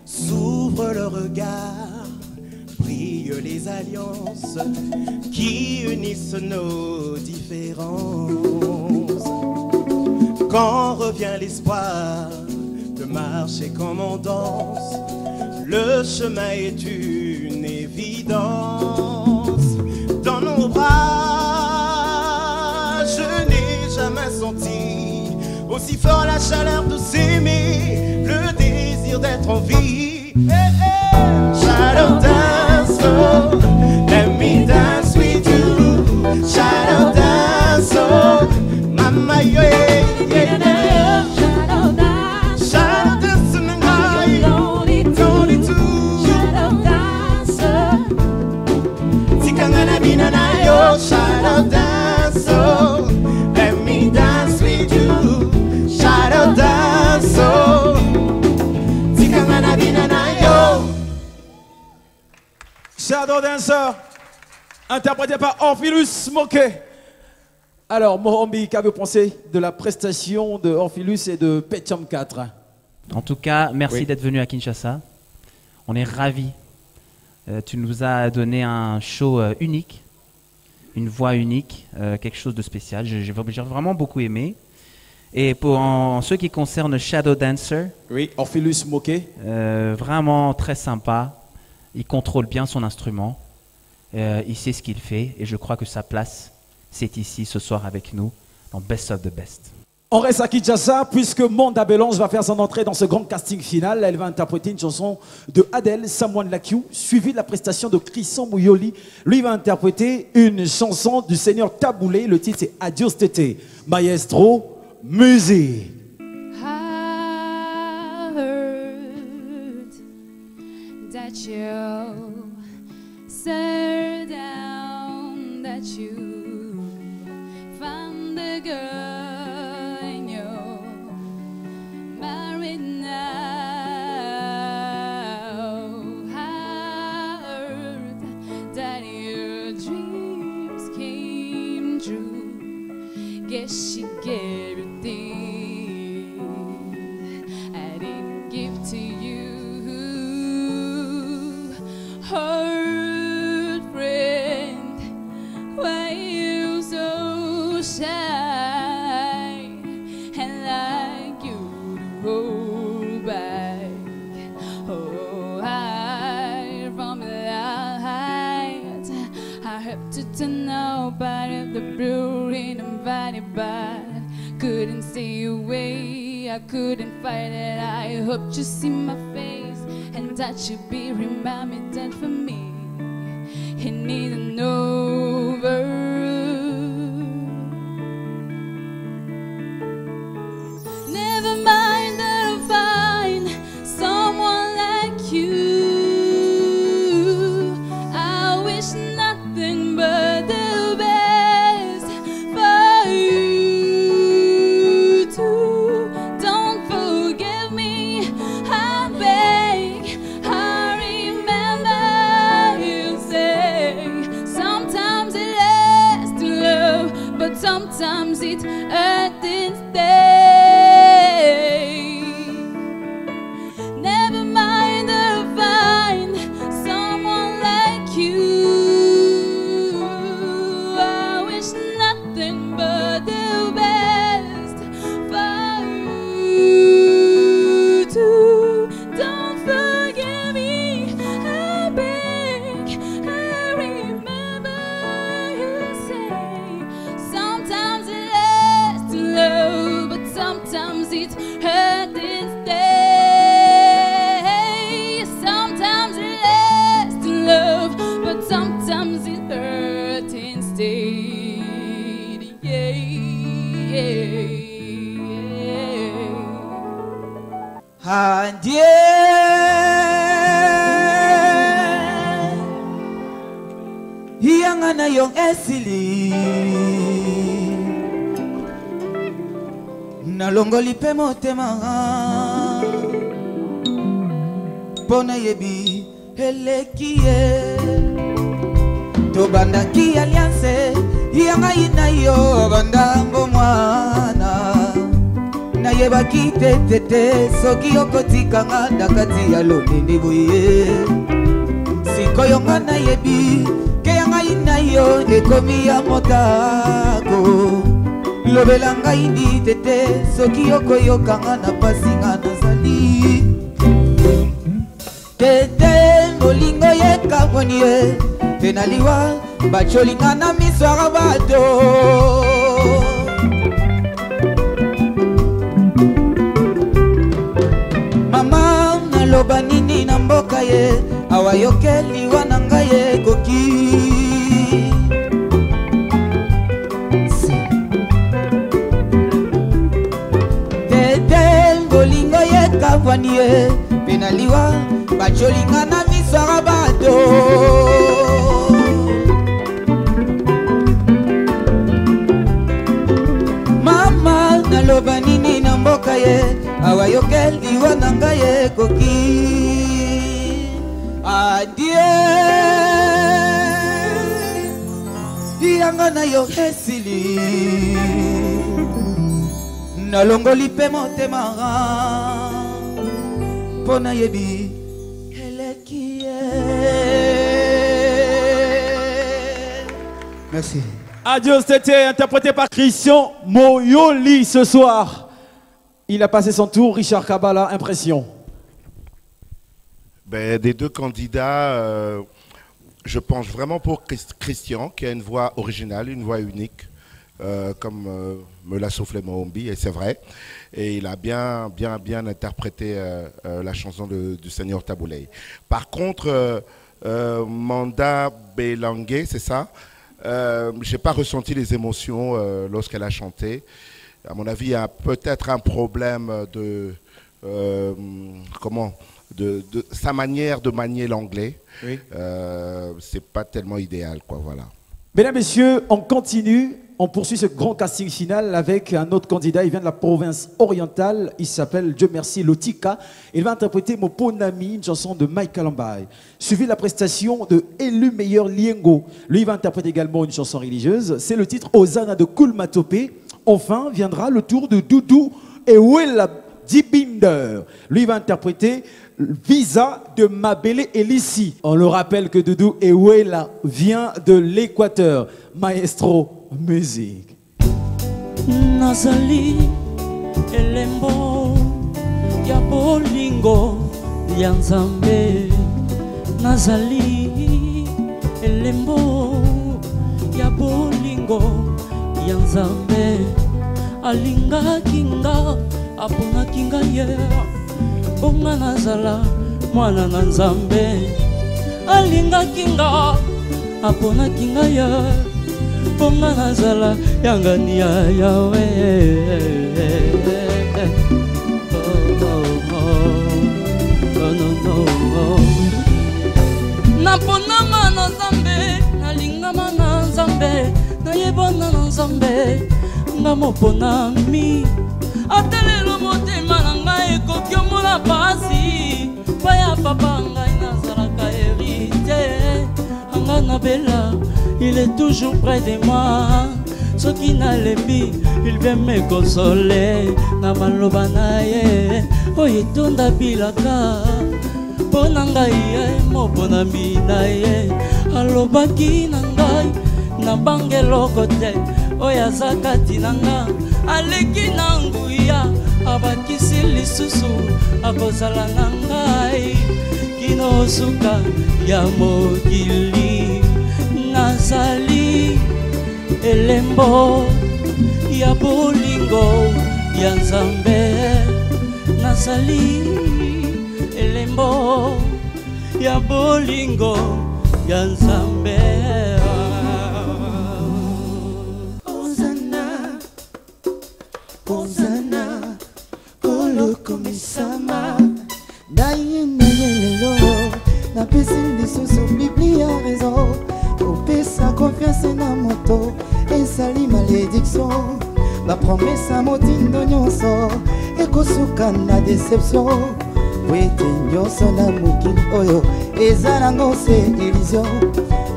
[SPEAKER 7] S'ouvre le regard, brillent les alliances qui unissent nos différences. Quand revient l'espoir de marcher comme on danse, le chemin est une évidence. Dans nos bras, je n'ai jamais senti aussi fort la chaleur de s'aimer, le désir d'être en vie. Shadow dance, oh, let me dance with you. Shadow dance, oh, mama, yeah. Shadow dance, oh, let me dance with you. Shadow dance, oh, tikangana binana yo.
[SPEAKER 2] Shadow Dancer, interprété par Orphilus Moquet. Alors, Mohombi, qu'avez-vous pensé de la prestation de Orphilus et de Petcham 4?
[SPEAKER 21] En tout cas, merci
[SPEAKER 2] Oui.
[SPEAKER 21] d'être venu à Kinshasa. On est ravis. Tu nous as donné un show unique, une voix unique, quelque chose de spécial. J'ai vraiment beaucoup aimé. Et pour en ce qui concerne Shadow Dancer,
[SPEAKER 2] oui, Orphilus Moquet,
[SPEAKER 21] vraiment très sympa. Il contrôle bien son instrument. Il sait ce qu'il fait. Et je crois que sa place, c'est ici, ce soir, avec nous, dans Best of the Best.
[SPEAKER 2] on reste à Kinshasa puisque Monda Belange va faire son entrée dans ce grand casting final. Elle va interpréter une chanson de Adele, Someone Like You, suivie de la prestation de Christian Mouyoli. Lui va interpréter une chanson du Seigneur Taboulé. Le titre c'est Adios Tété. Maestro, musique.
[SPEAKER 19] I heard that you sat down, that you found the girl and you're married now. I heard that your dreams came true. Guess she gave you things I didn't give to you. Hurt friend, why you so shy and like you to hold back? Oh, hide from the light. I have to turn out part of the blue and invited back. Couldn't stay away, I couldn't fight it. I hope you see my face and that you be remind me that for me it needn't over. Never mind that I'll find someone like you. I wish nothing but the best for you too. Don't forgive me, I beg. I remember you say sometimes it lasts to love, but sometimes it hurts instead. Never mind, I'll find someone like you. I wish nothing but the best for you too. Don't forget me, I beg. I remember you say sometimes it lasts to love, but sometimes it hurts.
[SPEAKER 20] Adieu, yanga na yong esili, na longoli pe motema, pona yebi elekie, to banda ki alliance, yanga ina yo banda mbomwana. Na yeba ki te soki okotika nga nakati ya lonene boye sikoyo nga na yebi ke yanga ina yo ekomi ya motako lobela ngai ndi tete soki okoyoka nga na pasi nga nazali tete bolingo yekamwani ye mpe naliwa bacolinga na miswara bato mama naloba nini na mboka ye awayokeli wana ngai ekoki tete bolingo yekabwani ye mpe naliwa bacolinga na miswara bato mama naloba nini na mboka ye awayokeli wana ngai ekoki adie yanga na yo esili nalongoli pe motema mpo nayebi eleki ye. Merci.
[SPEAKER 2] Adieu, c'était interprété par Christian Moyoli ce soir. Il a passé son tour, Richard Kabala, impression.
[SPEAKER 15] Ben, des deux candidats, je pense vraiment pour Christian, qui a une voix originale, une voix unique, comme me l'a soufflé Mohombi, et c'est vrai. Et il a bien interprété la chanson du Seigneur Taboulay. Par contre, Manda Belangue, c'est ça, je n'ai pas ressenti les émotions lorsqu'elle a chanté. À mon avis, il y a peut-être un problème de sa manière de manier l'anglais. Oui. C'est pas tellement idéal, quoi, voilà.
[SPEAKER 2] Mesdames, Messieurs, on continue. On poursuit ce grand casting final avec un autre candidat. Il vient de la province orientale. Il s'appelle, Dieu merci, Lotika. Il va interpréter Moponami, une chanson de Mike Alambai. Suivi de la prestation de Élu Meilleur Liengo. Lui, il va interpréter également une chanson religieuse. C'est le titre Hosanna de Koulmatopé. Enfin, viendra le tour de Doudou Ewela Dibinder. Lui, il va interpréter Visa de Mabele Elissi. On le rappelle que Doudou Ewela vient de l'Équateur. Maestro musique.
[SPEAKER 8] Nazali elembo ya bolingo ya Nzambe. Nazali elembo ya bolingo ya Nzambe. Alinga kinga apona kinga ye. Bonga nazala mwana na Nzambe. Alinga kinga apona kinga ye. Bonga nazala yangani ya Yahweh. Naponama na Nzambe, nalingama na Nzambe, nayebana na Nzambe, ngamoponami. Atelelo motema na ngai ekoki omona pasi, paya papa ngai nazalaka hérité. Anga na bela, il est toujours près de moi. Ce qui n'a l'ébit, il vient me consoler. Na maloba na ye, oyetonda bilaka. Pona ngai ye, mopona mina ye. Alobaki na ngai, na bangeloko te. Oya zakati na nga, aleki na nguya. Abakisi lisusu, akozala na ngai. Kino suka ya mokili. Nazali elembo ya bolingo ya Nzambe. Nazali elembo ya bolingo ya Nzambe. Hosanna,
[SPEAKER 18] Ozana koloko misama Daïnelelo napesi lisusu biblia raison opesa confiance na moto ezali malédiction bapromesa motindo nyonso ekosuka na déception wete nyonso na mokili oyo eza nango se illusion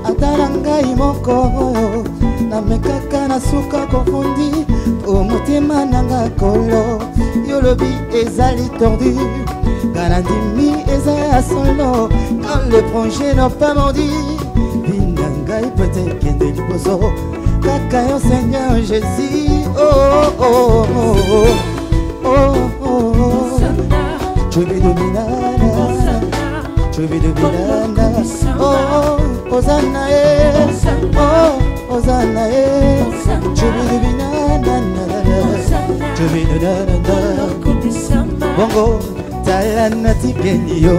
[SPEAKER 18] ata na ngai moko oyo namekaka nasuka kofondi o motema nanga kolo yolobi ezali tordu kana ndimi eza ya solo quand le projet n'a pas menti bina ngai peut-être kende liboso kaka yo Seigneur Jésus oh oh oh oh oh oh tu veux dominer tu veux dominer oh Hosanna oh Hosanna tu veux dominer tu veux dominer bongo talana tikenio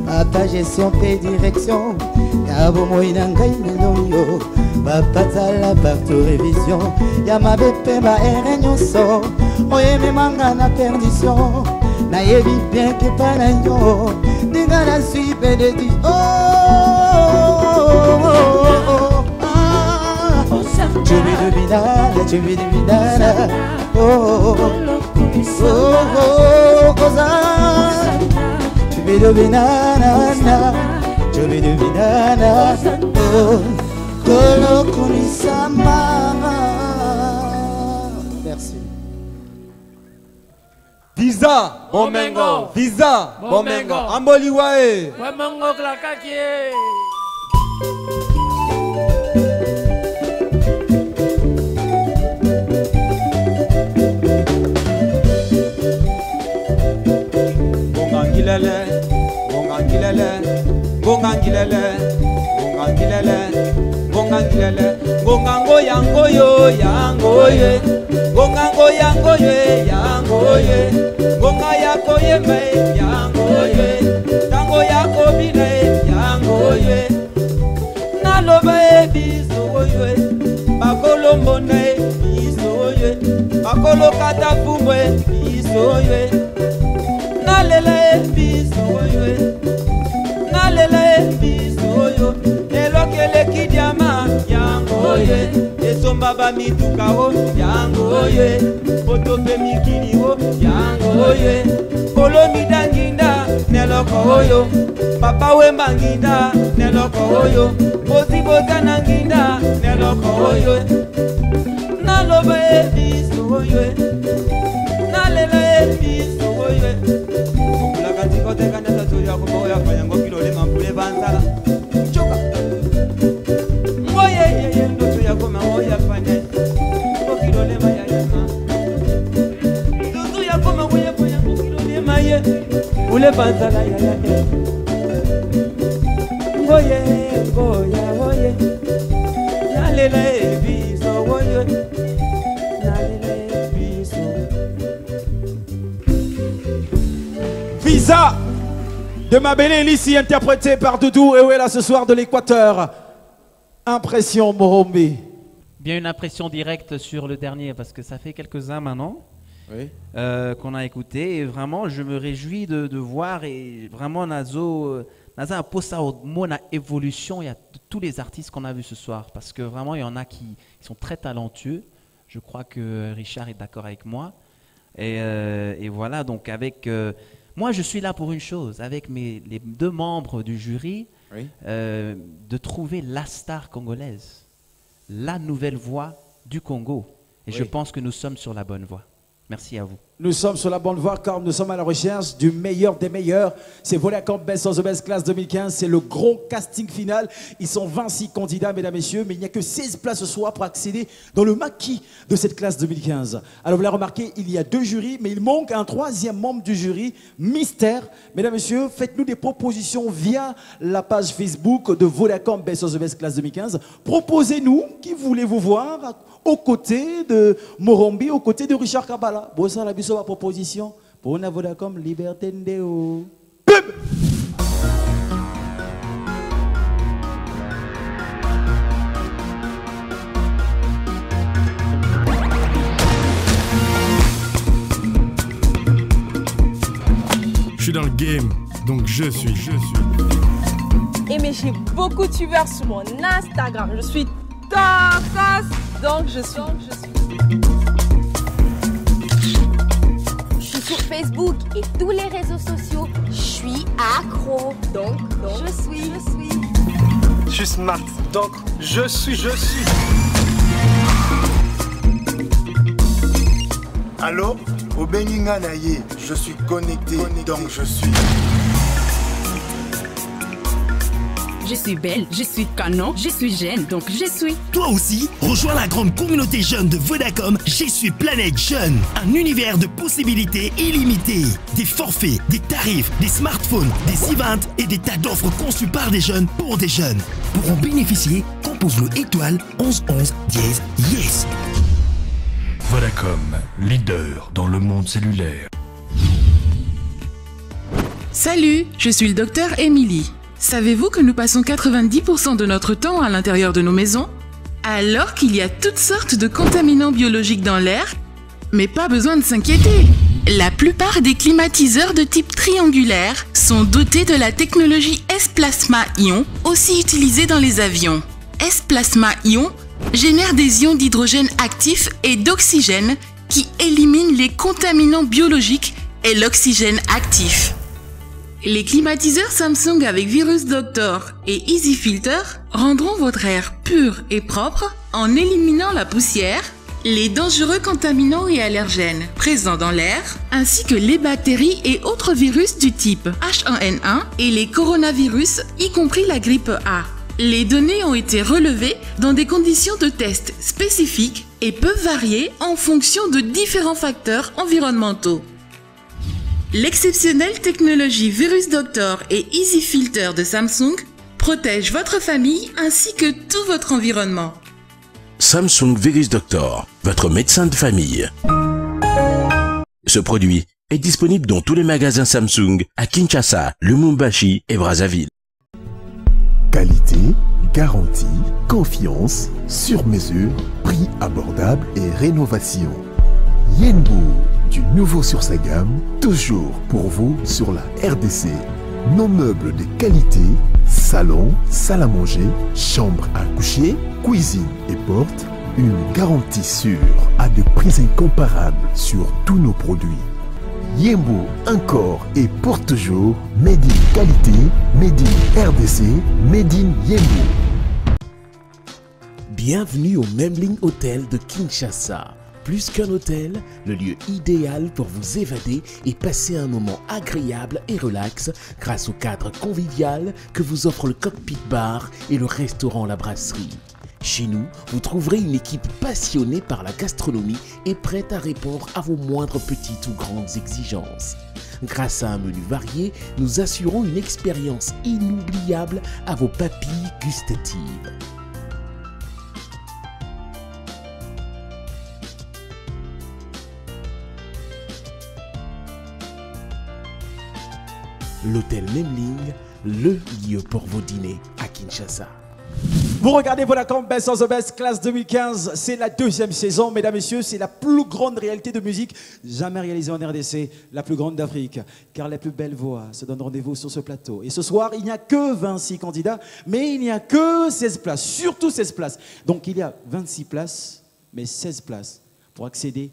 [SPEAKER 18] ata gestion pe direction ya bomoi na ngai lelo yo bapatala bato révision ya mabepe baere nyonso oyememanga na perdition nayebi bien ke pa na yo ndinga na sui pe de di tu veux devinara oh tu veux devinara tu veux devinara oh koloko misama. Merci.
[SPEAKER 2] Visa
[SPEAKER 8] Bomengo.
[SPEAKER 2] Visa
[SPEAKER 8] Bomengo.
[SPEAKER 2] Amboliwae
[SPEAKER 8] Bomengo klakakie.
[SPEAKER 2] Bongangilele Bongangilele Bongangilele Bongangilele Bongangilele Bongango yangoyo yangoye Bongango yangoye yangoye Bonga yakoye me yangoye Tango yakobile yangoye Nalobe bisoye Bakolo mbone bisoye Bakolo katafumwe bisoye Nalele bisoye Nalele bisoyo Elokele kidiama yangoye Esomba ba mitukao yangoye Potope mikiniwo yangoye Kolo midanginda neloko oyo Papa wemba nginda neloko oyo Bozi boza nanginda neloko oyo Nalobe bisoyo Nalele bisoyo Kutikote kanda tatu ya kumoya kwenye ngokilo lema mpule bansala Choka Moye ye ndoto ya kuma moya fanya Ngokilo lema ya yama Ndoto ya kuma moya fanya ngokilo lema ye Ule bansala ya ya Ngoye ngoya ngoye Nalele biso ngoye Nalele biso Visa de ma belle ici interprété par Doudou et Wella ce soir de l'Équateur. Impression Morombi.
[SPEAKER 21] Bien une impression directe sur le dernier parce que ça fait quelques-uns maintenant qu'on a écouté et vraiment je me réjouis de voir et vraiment Nazo a posé mon évolution il y a tous les artistes qu'on a vus ce soir parce que vraiment il y en a qui sont très talentueux. Je crois que Richard est d'accord avec moi et voilà donc avec moi, je suis là pour une chose, avec les deux membres du jury, de trouver la star congolaise, la nouvelle voix du Congo. Et je pense que nous sommes sur la bonne voie. Merci à vous.
[SPEAKER 2] Nous sommes sur la bonne voie car nous sommes à la recherche du meilleur des meilleurs. C'est Vodacom Best of the Best Class 2015. C'est le gros casting final. Ils sont 26 candidats, mesdames, messieurs, mais il n'y a que 16 places ce soir pour accéder dans le maquis de cette classe 2015. Alors vous l'avez remarqué, il y a 2 jurys, mais il manque un 3e membre du jury, mystère. Mesdames, messieurs, faites-nous des propositions via la page Facebook de Vodacom Best of the Best Class 2015. Proposez-nous qui voulez-vous voir aux côtés de Morombi, aux côtés de Richard Kabala. Bon, ça, la biso, proposition pour une Vodacom Liberté Ndeo. Pub!
[SPEAKER 5] suis dans le game, donc je suis.
[SPEAKER 9] Et mais j'ai beaucoup de suiveurs sur mon Instagram. Je suis tocos, donc je suis.
[SPEAKER 3] Je suis sur Facebook et tous les réseaux sociaux. Je suis accro, donc je suis.
[SPEAKER 22] Je suis smart, donc je suis.
[SPEAKER 14] Allô? Au Beninga Naye, je suis connecté, donc je suis.
[SPEAKER 23] Je suis belle, je suis canon, je suis jeune, donc je suis.
[SPEAKER 24] Toi aussi, rejoins la grande communauté jeune de Vodacom, Je suis Planète Jeune. Un univers de possibilités illimitées. Des forfaits, des tarifs, des smartphones, des events et des tas d'offres conçues par des jeunes pour des jeunes. Pour en bénéficier, compose le étoile 11 11 dièse yes.
[SPEAKER 25] Vodacom, leader dans le monde cellulaire.
[SPEAKER 26] Salut, je suis le docteur Émilie. Savez-vous que nous passons 90% de notre temps à l'intérieur de nos maisons? Alors qu'il y a toutes sortes de contaminants biologiques dans l'air? Mais pas besoin de s'inquiéter. La plupart des climatiseurs de type triangulaire sont dotés de la technologie S-Plasma Ion, aussi utilisée dans les avions. S-Plasma Ion génère des ions d'hydrogène actifs et d'oxygène qui éliminent les contaminants biologiques et l'oxygène actif. Les climatiseurs Samsung avec Virus Doctor et Easy Filter rendront votre air pur et propre en éliminant la poussière, les dangereux contaminants et allergènes présents dans l'air, ainsi que les bactéries et autres virus du type H1N1 et les coronavirus, y compris la grippe A. Les données ont été relevées dans des conditions de test spécifiques et peuvent varier en fonction de différents facteurs environnementaux. L'exceptionnelle technologie Virus Doctor et Easy Filter de Samsung protège votre famille ainsi que tout votre environnement.
[SPEAKER 24] Samsung Virus Doctor, votre médecin de famille. Ce produit est disponible dans tous les magasins Samsung à Kinshasa, Lumumbashi et Brazzaville.
[SPEAKER 27] Qualité, garantie, confiance, sur mesure, prix abordable et rénovation. Yenbo, du nouveau sur sa gamme, toujours pour vous sur la RDC. Nos meubles de qualité, salon, salle à manger, chambre à coucher, cuisine et porte, une garantie sûre à des prix incomparables sur tous nos produits. Yembo encore et pour toujours, made in qualité, made in RDC, made in Yembo.
[SPEAKER 24] Bienvenue au Memling Hotel de Kinshasa. Plus qu'un hôtel, le lieu idéal pour vous évader et passer un moment agréable et relax grâce au cadre convivial que vous offre le Cockpit Bar et le restaurant La Brasserie. Chez nous, vous trouverez une équipe passionnée par la gastronomie et prête à répondre à vos moindres petites ou grandes exigences. Grâce à un menu varié, nous assurons une expérience inoubliable à vos papilles gustatives. L'hôtel Memling, le lieu pour vos dîners à Kinshasa.
[SPEAKER 2] Vous regardez Vodacom Best of the Best Classe 2015, c'est la deuxième saison, mesdames et messieurs, c'est la plus grande réalité de musique jamais réalisée en RDC, la plus grande d'Afrique, car les plus belles voix se donnent rendez-vous sur ce plateau. Et ce soir, il n'y a que 26 candidats, mais il n'y a que 16 places, surtout 16 places. Donc il y a 26 places, mais 16 places pour accéder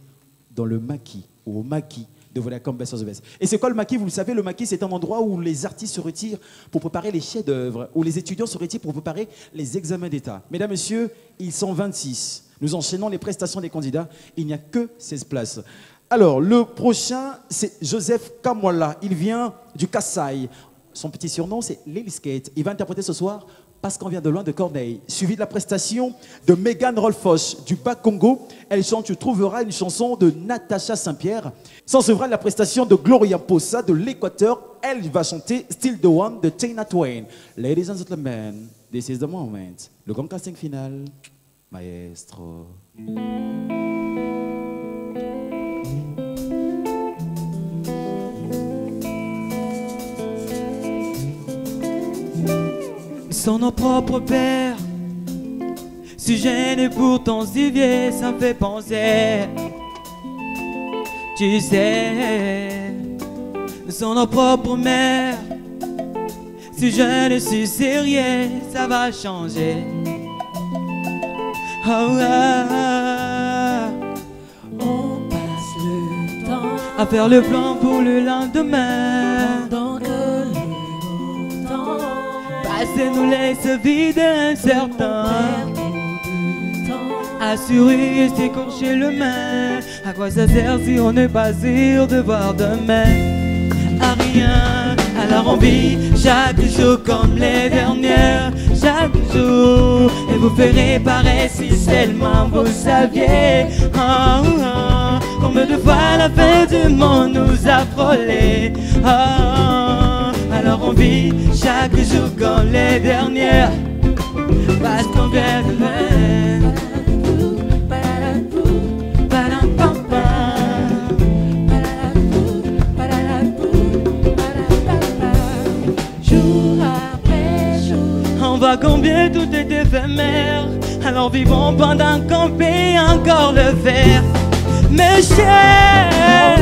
[SPEAKER 2] dans le maquis, ou au maquis de Vodacom Best of the Best. Et c'est quoi le maquis? Vous le savez, le maquis, c'est un endroit où les artistes se retirent pour préparer les chefs-d'œuvre, où les étudiants se retirent pour préparer les examens d'État. Mesdames, Messieurs, ils sont 26. Nous enchaînons les prestations des candidats. Il n'y a que 16 places. Alors, le prochain, c'est Joseph Kamwala. Il vient du Kassai. Son petit surnom, c'est Lil Skate. Il va interpréter ce soir Parce qu'on vient de loin de Corneille, suivi de la prestation de Megan Rolfoch du Bas-Congo. Elle chante Tu trouveras une chanson de Natacha Saint-Pierre. S'ensuivra la prestation de Gloria Possa de l'Équateur. Elle va chanter Still the One de Tina Twain. Ladies and gentlemen, this is the moment. Le grand casting final, maestro.
[SPEAKER 28] Sans nos propres pères, si jeune et pourtant si vieux, ça me fait penser. Tu sais, sont nos propres mères. Si je ne suis sérieux, ça va changer. Oh,
[SPEAKER 1] On passe le temps
[SPEAKER 28] à faire le plan pour le lendemain.
[SPEAKER 1] pendant que le temps
[SPEAKER 28] Passer nous laisse vide incertain. Assurer et s'écorcher le main. À quoi ça sert si on n'est pas sûr de voir demain? À rien, alors on vit chaque jour comme les dernières. Chaque jour, et vous ferez pareil si seulement vous saviez. Oh, oh, combien de fois la fin du monde nous a frôlés. Oh, alors on vit chaque jour comme les dernières. Parce qu'on vient de loin. On voit combien tout est éphémère. Alors vivons pendant qu'on peut encore le faire. Mes chers,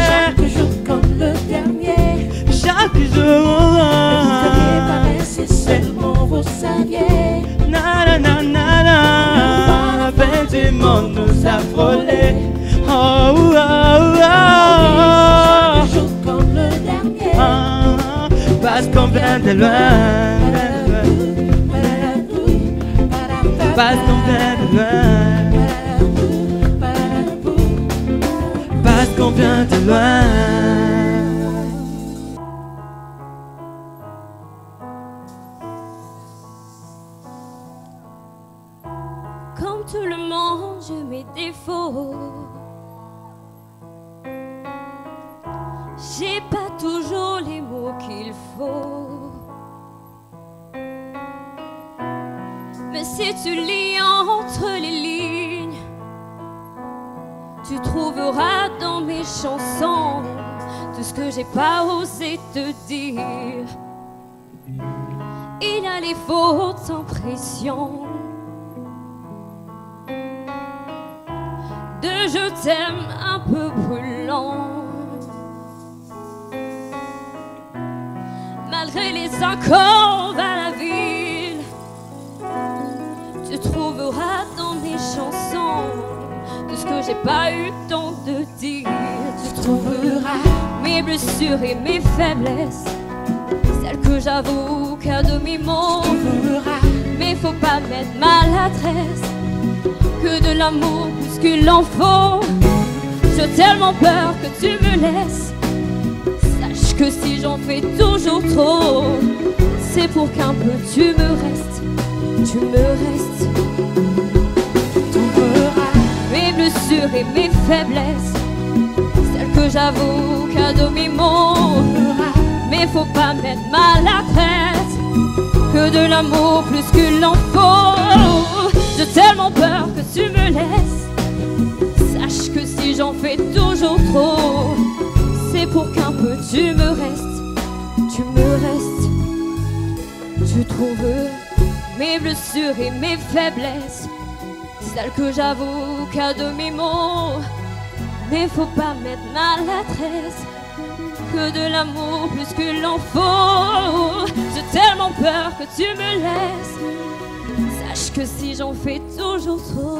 [SPEAKER 1] chaque jour comme le dernier.
[SPEAKER 28] Chaque jour,
[SPEAKER 1] vous saviez pareil si seulement vous saviez.
[SPEAKER 28] Na na na na na. La fin du monde nous a frôlés. Oh oh oh.
[SPEAKER 1] Chaque jour comme le dernier.
[SPEAKER 28] Parce qu'on vient de loin. Parce qu'on vient de loin. Parce qu'on vient de loin.
[SPEAKER 19] Comme tout le monde, j'ai mes défauts. J'ai pas toujours les mots qu'il faut. Mais si tu lis entre les lignes, tu trouveras dans mes chansons tout ce que j'ai pas osé te dire. Il y a les fautes en pression de je t'aime un peu brûlant. Malgré les accords à la ville, tu trouveras dans mes chansons tout ce que j'ai pas eu le temps de dire. Tu trouveras mes blessures et mes faiblesses, celles que j'avoue qu'à demi-mot. Mais faut pas mettre maladresse, que de l'amour plus qu'il en faut. J'ai tellement peur que tu me laisses. Sache que si j'en fais toujours trop, c'est pour qu'un peu tu me restes. Tu me restes. Trouveras mes blessures et mes faiblesses, celles que j'avoue qu'à demi-mot. Mais faut pas mettre maladresse, que de l'amour plus qu'il en faut. J'ai tellement peur que tu me laisses. Sache que si j'en fais toujours trop, c'est pour qu'un peu tu me restes. Tu me restes. Tu trouves mes blessures et mes faiblesses, celles que j'avoue qu'à demi-mot. Mais faut pas mettre maladresse, que de l'amour plus qu'il en faut. J'ai tellement peur que tu me laisses. Sache que si j'en fais toujours trop,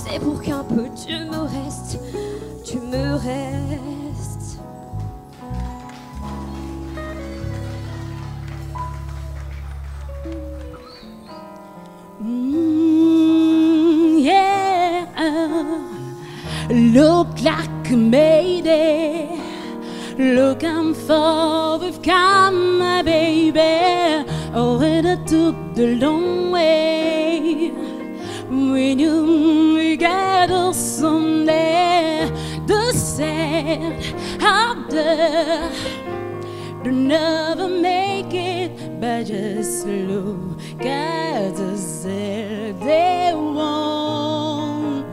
[SPEAKER 19] c'est pour qu'un peu tu me restes. Tu me restes.
[SPEAKER 20] Yeah, look like a mayday. Look, I'm far, we've come, my baby. Oh, and I took the long way. We knew we got us someday. The sand out there, they'll never make it, but just look at us there. They won't.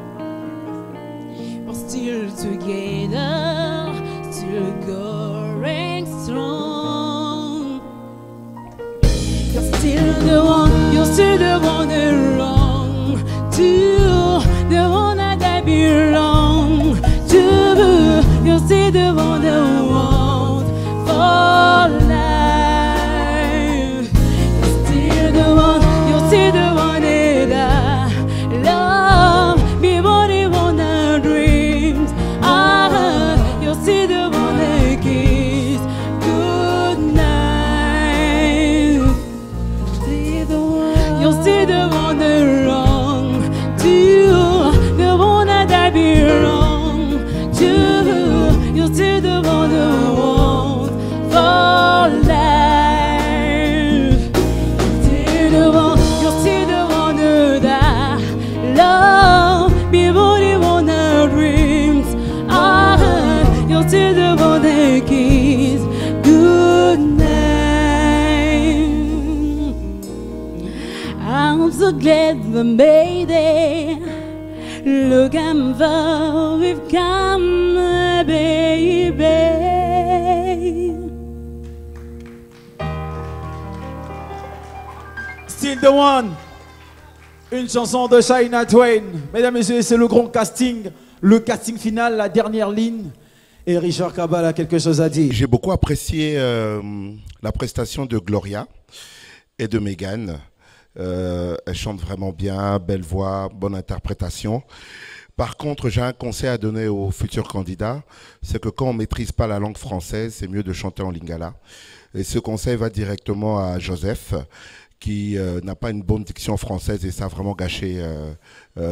[SPEAKER 20] We're still together, still going strong. You're still the one, you're still the one that wrong to, the one that I belong to. You're still the one that wants
[SPEAKER 19] so glad we made it. Look how far we've come, baby.
[SPEAKER 2] Still the one. Une chanson de Shania Twain. Mesdames et messieurs, c'est le grand casting. Le casting final, la dernière ligne. Et Richard Cabal a quelque chose à dire.
[SPEAKER 15] J'ai beaucoup apprécié la prestation de Gloria et de Megan. Elle chante vraiment bien, belle voix, bonne interprétation. Par contre, j'ai un conseil à donner aux futurs candidats, c'est que quand on ne maîtrise pas la langue française, c'est mieux de chanter en lingala. Et ce conseil va directement à Joseph, qui n'a pas une bonne diction française et ça a vraiment gâché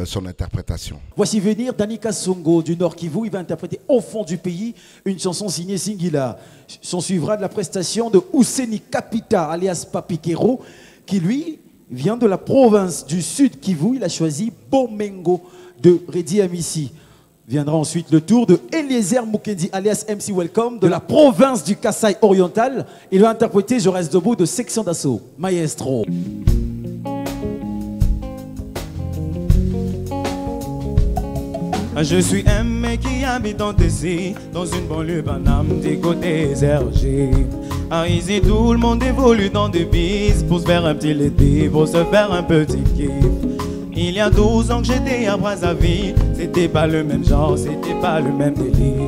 [SPEAKER 15] son interprétation.
[SPEAKER 2] Voici venir Danica Songo du Nord Kivu. Il va interpréter Au fond du pays, une chanson signée Singila. S'en suivra de la prestation de Ouseni Kapita, alias Papikero, qui lui vient de la province du Sud Kivu. Il a choisi Bomengo de Redi Amissi. Viendra ensuite le tour de Eliezer Mukendi, alias MC Welcome, de la province du Kasaï oriental. Il va interpréter Je reste debout de Section d'Assaut. Maestro.
[SPEAKER 28] Je suis un mec qui habite en Tessie, dans une banlieue Paname des côtés RG. Ici tout le monde évolue dans des bis pour se faire un petit l'été, pour se faire un petit kiff. Il y a 12 ans que j'étais à Brazzaville, c'était pas le même genre, c'était pas le même délire.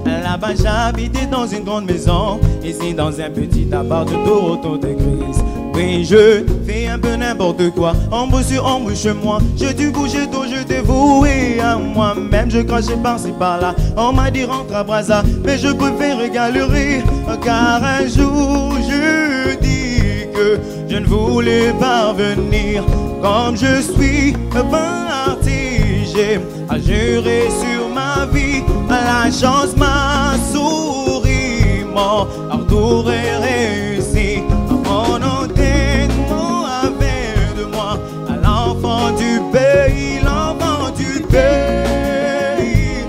[SPEAKER 28] Là-bas j'habitais dans une grande maison, ici dans un petit appart de Toronto de grise. Oui, je fais un peu n'importe quoi, embauche sur embauche moi. Je dû bouger tôt, je t'ai voué à moi-même. Je crachais par-ci par-là, on m'a dit rentre à Brazza, mais je préfère galérer. Car un jour je dis que je ne voulais pas venir. Comme je suis parti, j'ai juré sur ma vie. La chance m'a souri, mon retour est réussi. Mon enterrement avait de moi à l'enfant du pays, l'enfant du pays.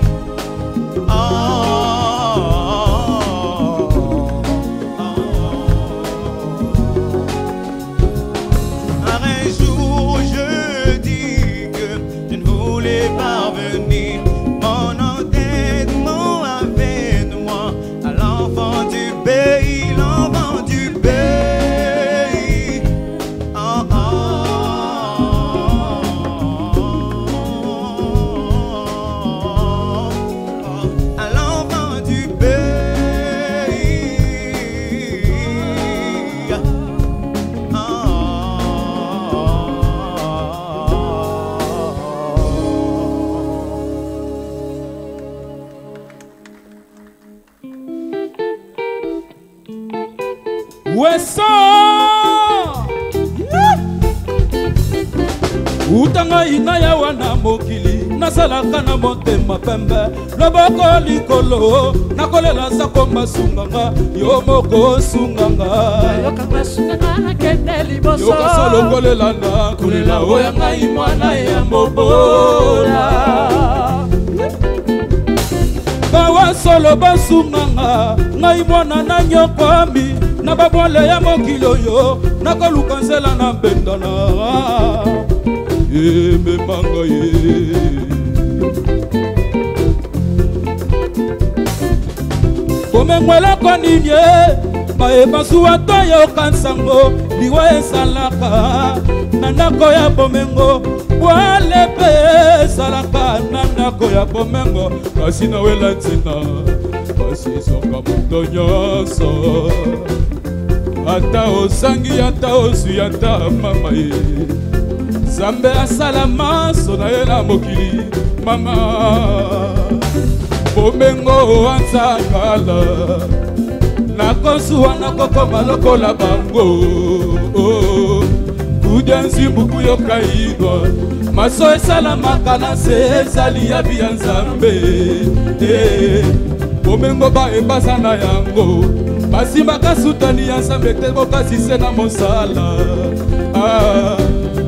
[SPEAKER 28] Oh, oh, oh, oh. Un jour je dis que je ne voulais pas venir. Mon enterrement avait de moi à l'enfant du pays, l'enfant du pays. Oh, oh, oh, à l'enfant du pays.
[SPEAKER 4] Wessa utanga ina ya wana mokili nasalaka na motema pembe loboko likolo nakolela sako masunganga yo moko sunganga yokasolongolela na kolela oya ngai mwana ya mobola bawa solo basunganga ngai mwana na nyokwami na babwale ya mokili oyo nakoluka nzela na mbendana ememanga ye komengwelako nini bayeba zuwa toyoka nsango liwa esalaka na ndako ya bomengo bwale mpe esalaka na ndako ya bomengo kasi nawela nzena kasi ezonga moto nyonso ata osangi ata ozwi ata mama ye Zambe asala maso na ye na mokili mama bomengo anzakala nakosuwa nakokoma lokola bango kudia nzimbuku yokaidwa maso esalamaka na se ezali yabi ya nzambe bomengo baebasa na yango basimbaka sutani ya nzambe te bokasise na mosala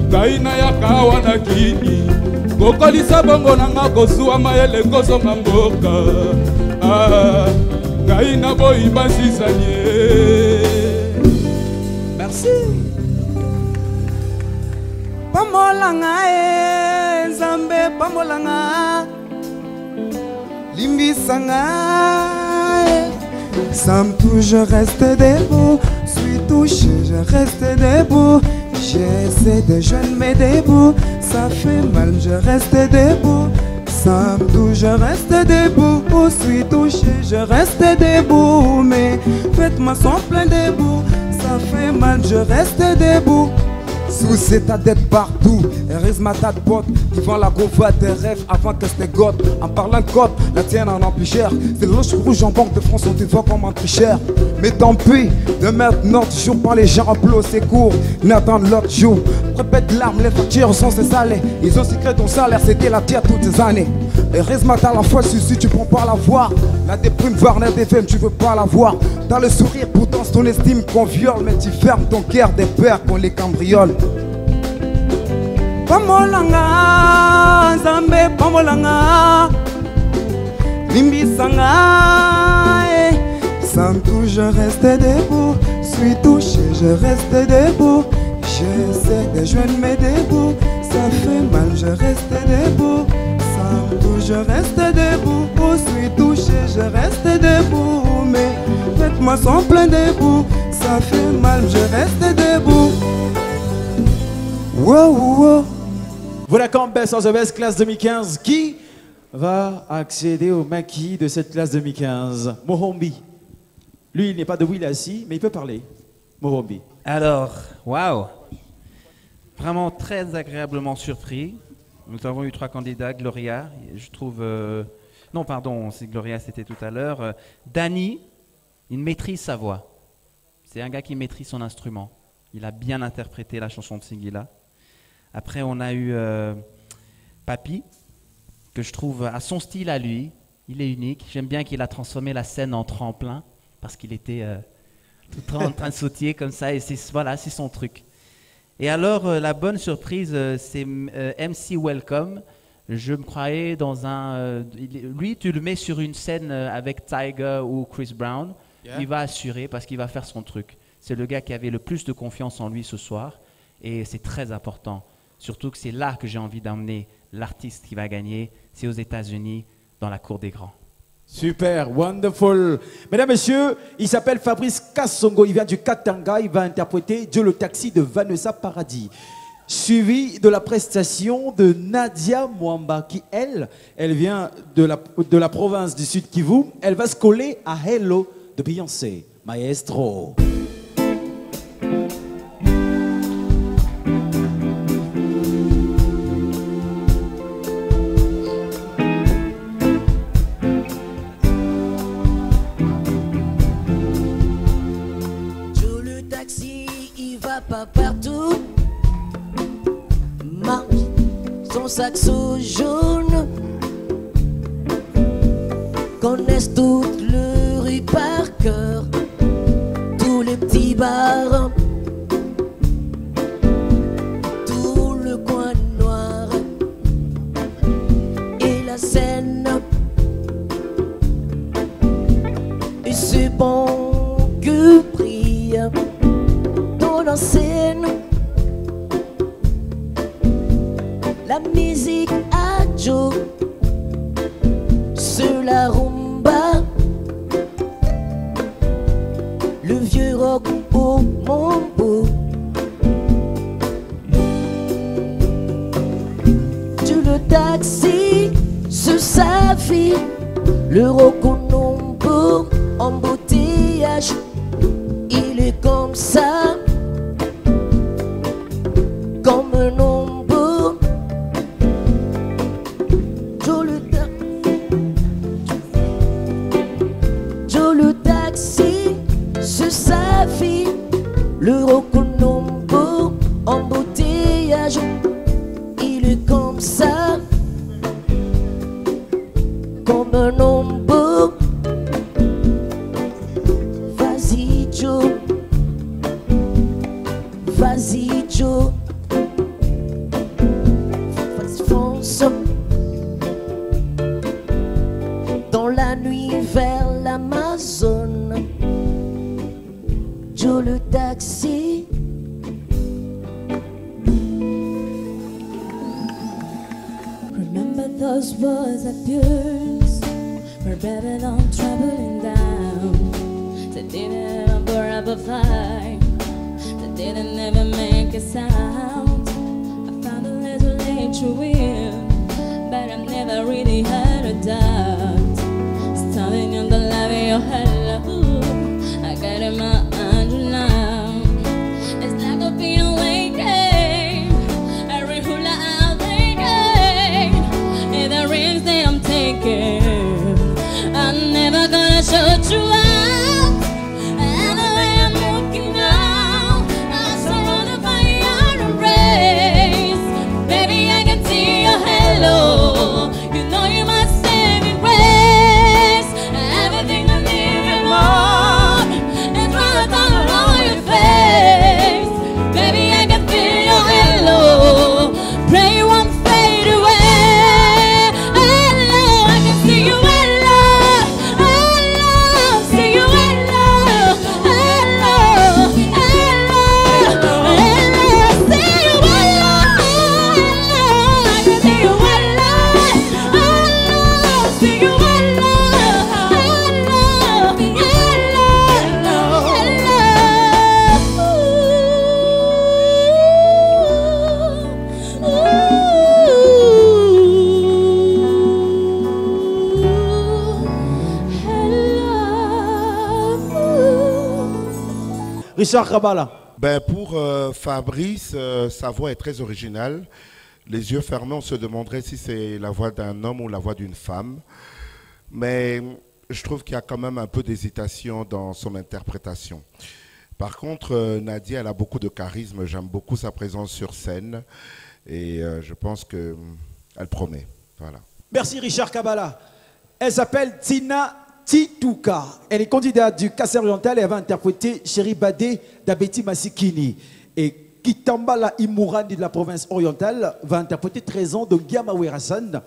[SPEAKER 4] ngai nayaka wana kini kokolisa bongo nanga kozuwa mayele kozonga mboka ngai naboyi basisanie.
[SPEAKER 2] Merci.
[SPEAKER 28] Pamolanga Zambe Pamolanga Limbisanga Sam tout je reste debout. Suis touché je reste debout. J'essaie de jeûner mais debout. Ça fait mal je reste debout. Sam tout je reste debout. Suis touché je reste debout. Mais faites-moi son plein debout. Ça fait mal je reste debout. Sous cet tête partout, Erisma ta de pote qui vend la gova des rêves avant que c'était God. En parlant de code, la tienne en plus cher. C'est le loge rouge en banque de France, on te voit comme un plus cher. Mais tant pis, de maintenant toujours par les gens en bleu, c'est court. N'attendent l'autre jour. Répète l'arme, les factures sont ces salés. Ils ont secret ton salaire, c'était la tienne toutes ces années. Erisma t'as la foi, si tu prends pas la voix. La déprime, Varnet FM, tu veux pas la voir. T'as le sourire, pourtant c'est ton estime qu'on viole. Mais tu fermes ton cœur des pères qu'on les cambriole. Pamolanga, Zambe Pamolanga Limbisanga Sam tout je reste debout. Suis touché je reste debout. J'essaie de joindre mes debout. Ça fait mal je reste debout. Sam tout je reste debout. Suis touché je reste debout. Mais faites-moi son plein debout. Ça fait mal je reste debout. Wow, wow.
[SPEAKER 2] Vodacom Best of the Best classe 2015. Qui va accéder au maquis de cette classe 2015? Mohombi. Lui, il n'est pas de Willassi, mais il peut parler. Mohombi.
[SPEAKER 21] Alors, waouh. Vraiment très agréablement surpris. Nous avons eu 3 candidats. Gloria, je trouve... Non, pardon, c'est Gloria, c'était tout à l'heure. Danny, il maîtrise sa voix. C'est un gars qui maîtrise son instrument. Il a bien interprété la chanson de Singila. Après, on a eu Papy, que je trouve à son style à lui. Il est unique. J'aime bien qu'il a transformé la scène en tremplin, parce qu'il était tout en train de sautiller comme ça. Et voilà, c'est son truc. Et alors, la bonne surprise, c'est MC Welcome. Je me croyais dans un... lui, tu le mets sur une scène avec Tiger ou Chris Brown. Yeah. Il va assurer parce qu'il va faire son truc. C'est le gars qui avait le plus de confiance en lui ce soir. Et c'est très important. Surtout que c'est là que j'ai envie d'emmener l'artiste qui va gagner. C'est aux États-Unis, dans la cour des grands.
[SPEAKER 2] Super, wonderful. Mesdames, Messieurs, il s'appelle Fabrice Kassongo. Il vient du Katanga. Il va interpréter Dieu le taxi de Vanessa Paradis. Suivi de la prestation de Nadia Mwamba, qui, elle vient de la province du Sud Kivu. Elle va se coller à Hello de Beyoncé. Maestro.
[SPEAKER 1] Pas partout, marche son saxo jaune, connaissent toute le rue par cœur, tous les petits bars, tout le coin noir et la Seine. Et c'est bon que brille en scène la musique à Joe sur la rumba, le vieux rock au mambo. Tu le taxi sur sa vie, le rock au nombo, embouteillage, il est comme ça. Comme un ombre, Joe le taxi sur sa vie, le roconombo, embouteillage, il est comme ça, comme un ombre. Vas-y Joe, vas-y Joe. Dans la nuit vers l'Amazone, Joe le taxi.
[SPEAKER 19] Those words of yours were Babylon traveling down. They didn't ever burn up a fire. They didn't ever make a sound. I found a little nature wind, but I've never really had a doubt. Standing on the love of your hello, I got in my hand now. It's like I've been awakened. Every hula I'm taking, and the rings that I'm taking, I'm never gonna shut you out. And the way I'm looking now, I'm surrounded by your rays. Baby, I can see your halo. You know you're my saving grace. Everything I need and more, it's right all on your face. Baby, I can feel your halo. Pray you won't fade away. Hello, I can see you. Hello, hello, see you. Hello, hello, hello, hello, see you. Hello, I can see you. Hello, hello, see you.
[SPEAKER 2] Richard Kabbalah.
[SPEAKER 15] Ben pour Fabrice, sa voix est très originale. Les yeux fermés, on se demanderait si c'est la voix d'un homme ou la voix d'une femme. Mais je trouve qu'il y a quand même un peu d'hésitation dans son interprétation. Par contre, Nadia, elle a beaucoup de charisme. J'aime beaucoup sa présence sur scène. Et je pense qu'elle promet. Voilà.
[SPEAKER 2] Merci Richard Kabbalah. Elle s'appelle Tina Tituka. Elle est candidate du Kassai oriental et elle va interpréter Chéri Badé d'Abeti Masikini. Et Kitambala Imurandi de la province orientale va interpréter 13 ans de Giama Werasan.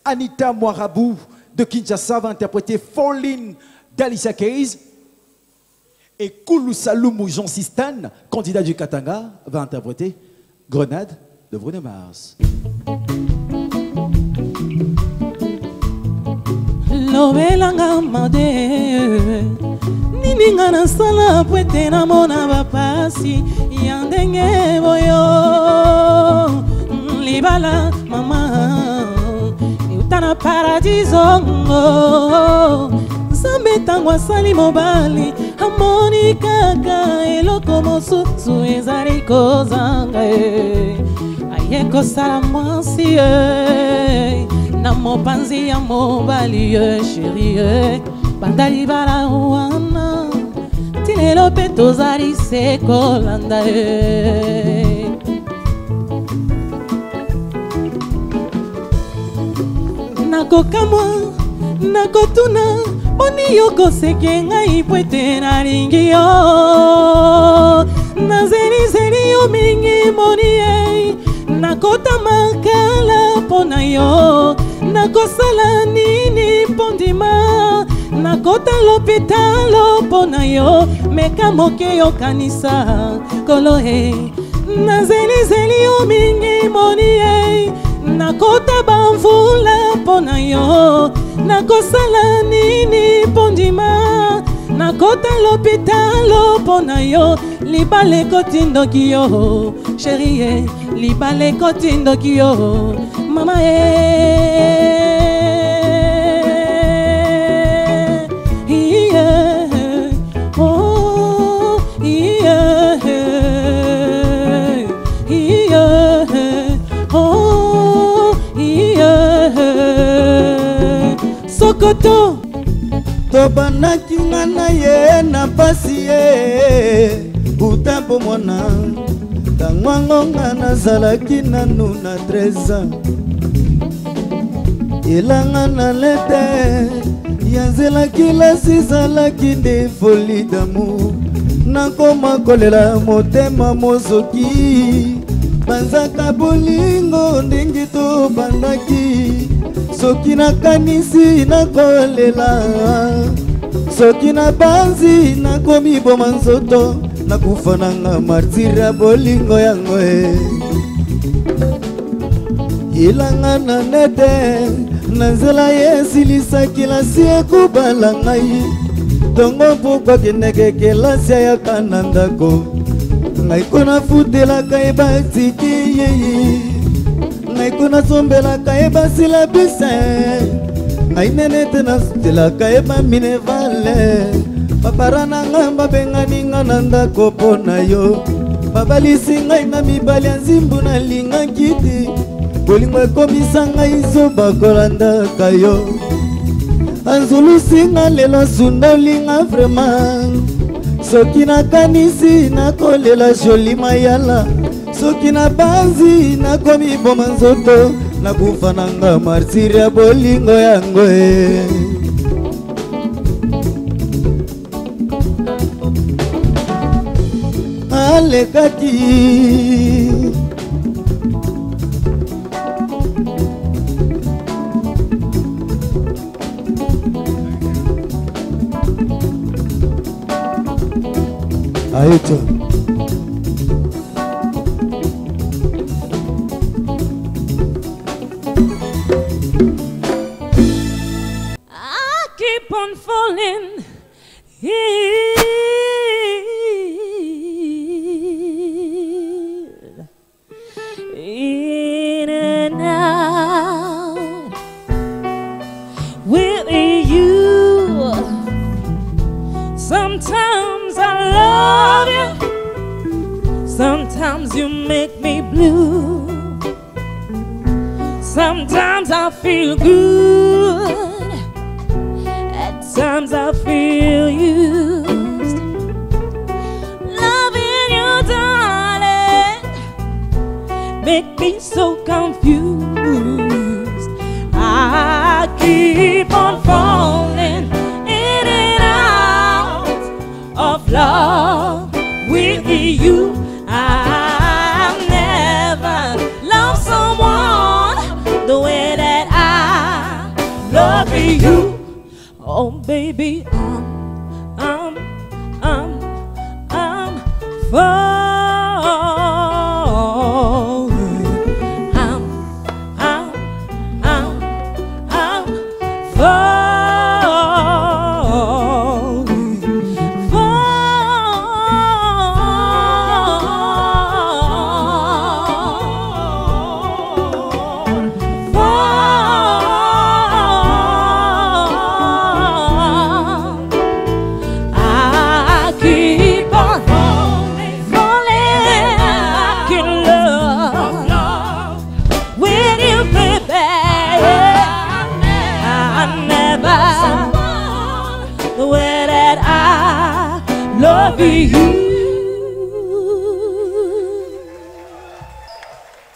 [SPEAKER 2] Anita Moirabou de Kinshasa va interpréter Falling d'Alicia Keys. Et Koulou Saloumou Jean Sistane, candidat du Katanga, va interpréter Grenade de Bruno Mars.
[SPEAKER 28] Lobelanga made Nininga na sala pwete na mona bapasi Yandenge boyo Libala mama Utana paradiso Zambe tangwa sali mobali Hamoni kaka eloko mosusu ezari kozanga Ayeko sala mwasi na mopanzi ya mobali chérie bandali bala wana tilelo pe tozali se kolanda nakokamwa nakotuna boni yokoseke ngai po ete nalingi yo nazelizeli yo mingi moni ye nakota makala mpo na yo nakosala nini mpo ndima nakota lopitalo mpo na yo meka moke yokanisa kolo e nazelizeli yo mingi moni ye nakota bamvula mpo na yo nakosala nini mpo ndima nakota lopitalo mpo na yo libale kotindoki yo chérie libale kotindoki yo mama Sokoto
[SPEAKER 18] tobanaki nga na ye na pasi ye utambo mwana tangwango nga nazalaki nanu na 13 ans elanga na lete yanzelaki lasi zalaki nde folie d'amour nakoma kolela motema mozoki banzaka bolingo ndenge tobandaki soki nakanisi nakolela soki na banzi nakomi boma nzoto nakufa nanga martira bolingo yango ilanga na nete Nanzela yesilisa kilasi ekubala ngai Tongo pokwa keneke kelasi ya kanandako Ngai kona futelaka ebatiki yeyi Ngai kona sombelaka ebasila bise Ngai nenete nasutelaka eba minevale Papara na ngamba bengani nga nandako pona yo Babalisi ngai na mibali ya nzimbu na linga kiti Bolingo ekomisa ngai zoba kolandaka yo Anzulusi nga lelo sunda linga vraiment Soki nakanisi nakolela joli mayala Soki na banzi nakomi boma nzoto Nakufa nanga martiri ya bolingo yango Alekaki Ayeto
[SPEAKER 19] I keep on falling in and out with you. Sometimes I love you, sometimes you make me blue. Sometimes I feel good, at times I feel used. Loving you, darling, make me so confused. I keep on falling in and out of love with you. I've never loved someone the way that I love you. Oh baby, I'm falling.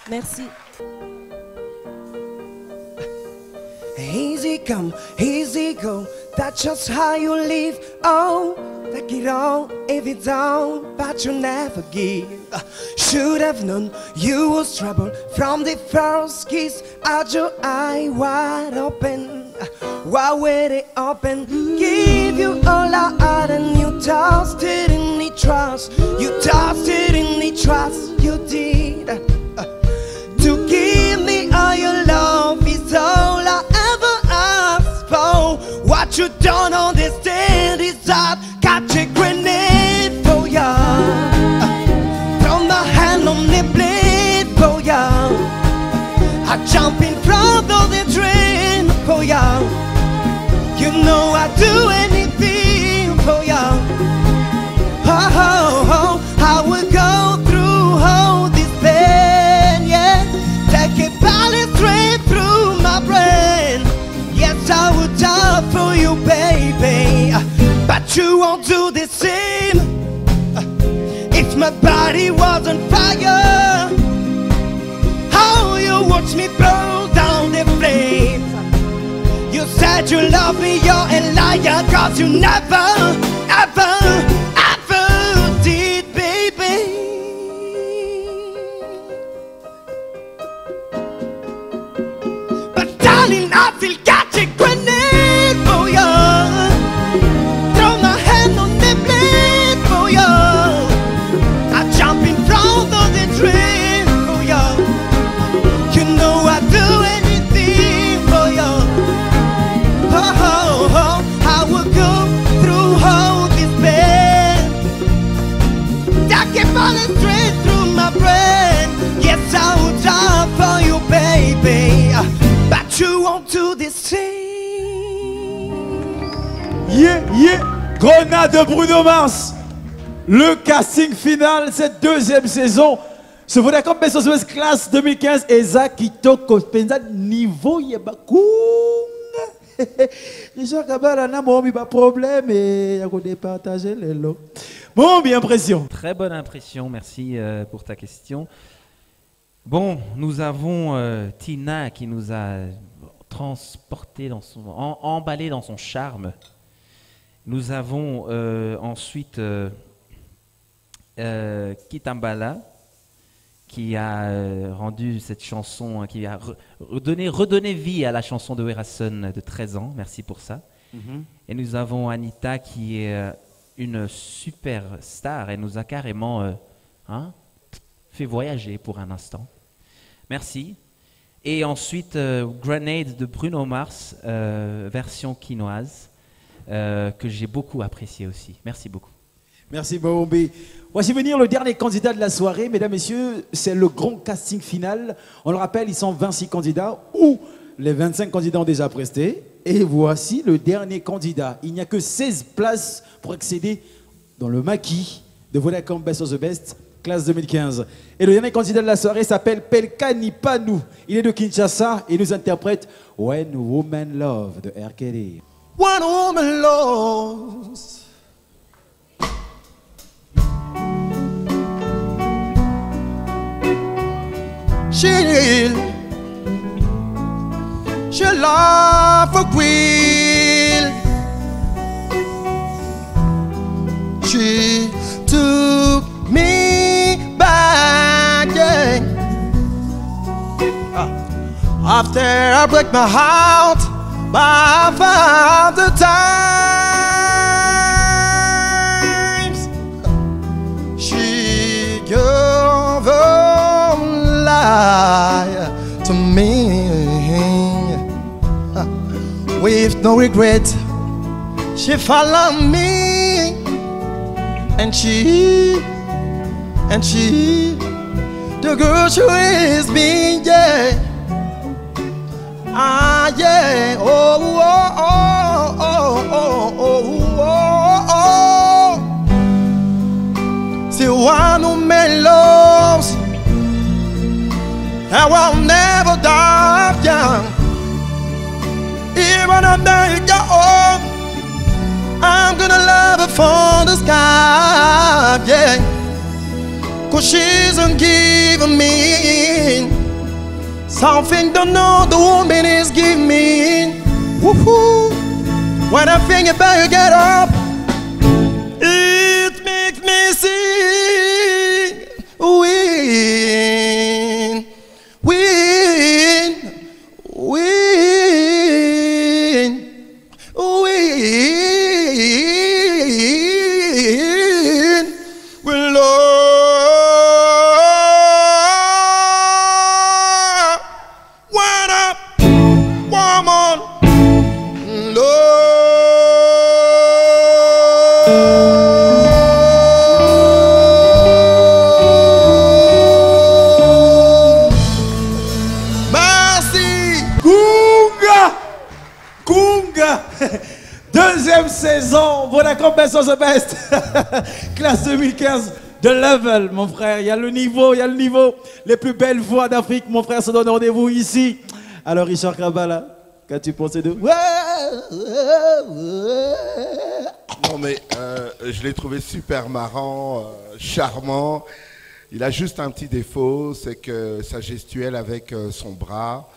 [SPEAKER 1] Merci.
[SPEAKER 6] Easy come, easy go, that's just how you live. Oh, take it all if it's down, but you never give. Should have known you was trouble from the first kiss. Had your eye wide open, why were they open? Give you all I had and you tossed it in the trash. You tossed it in the trash, you did. To give me all your love is all I ever asked for. What you don't understand is that catch a grenade for ya. Throw my hand on the blade for ya. I jump in front of the train for ya. You know I do anything for ya. Oh, oh, oh, I will go through all this pain, yeah. Take a bullet straight through my brain. Yes, I would die for you, baby, but you won't do the same. If my body was on fire, how you watch me blow down the flames. You said you love me, you're a liar, cause you never, ever, ever did, baby. But darling, I still got a grenade for you. Throw my hand on the blade for you. I jump in front of the train for you. You know I do anything for you.
[SPEAKER 2] Grenade de Bruno Mars. Le casting final, cette deuxième saison. Ce Vodacom Best of the West classe 2015. Eza Kitoko Penza niveau Yebakoung. Richard Kabala n'a pas problème et il y a des partager les lots. Bon, bien impression.
[SPEAKER 21] Très bonne impression, merci pour ta question. Bon, nous avons Tina qui nous a transporté dans son, emballé dans son charme. Nous avons ensuite Kitambala qui a rendu cette chanson, qui a redonné vie à la chanson de Werason de 13 ans. Merci pour ça. Et nous avons Anita qui est une super star et nous a carrément fait voyager pour un instant. Merci. Et ensuite, Grenade de Bruno Mars, version quinoise, que j'ai beaucoup apprécié aussi. Merci beaucoup.
[SPEAKER 2] Merci Bombé. Voici venir le dernier candidat de la soirée. Mesdames, Messieurs, c'est le grand casting final. On le rappelle, ils sont 26 candidats ou les 25 candidats ont déjà presté. Et voici le dernier candidat. Il n'y a que 16 places pour accéder dans le maquis de Vodacom Best of the Best, classe 2015. Et le dernier candidat de la soirée s'appelle Pelkani Panou. Il est de Kinshasa et nous interprète When Woman Love de RKD.
[SPEAKER 6] When a woman loves, she love for queen. She took me back, yeah. After I break my heart by 5 times, she gave a lie to me. With no regret, she followed me, and she, the girl she is me, yeah. Ah yeah, oh oh oh oh oh oh oh oh. See one who man loves, I will never die young. Even if I go home, I'm gonna love her from the sky, yeah. 'Cause she's giving me something don't know the woman is giving me. Woohoo! When I think about you get up, it makes me sing. Win, win, win, win. Well, Lord, what up, woman?
[SPEAKER 2] Deuxième saison, Vodacom Best of the Best, classe 2015 de Level, mon frère. Il y a le niveau, il y a le niveau. Les plus belles voix d'Afrique, mon frère, se donne rendez-vous ici. Alors, Richard Kabala, qu'as-tu pensé de...
[SPEAKER 15] Non, mais je l'ai trouvé super marrant, charmant. Il a juste un petit défaut, c'est que sa gestuelle avec son bras,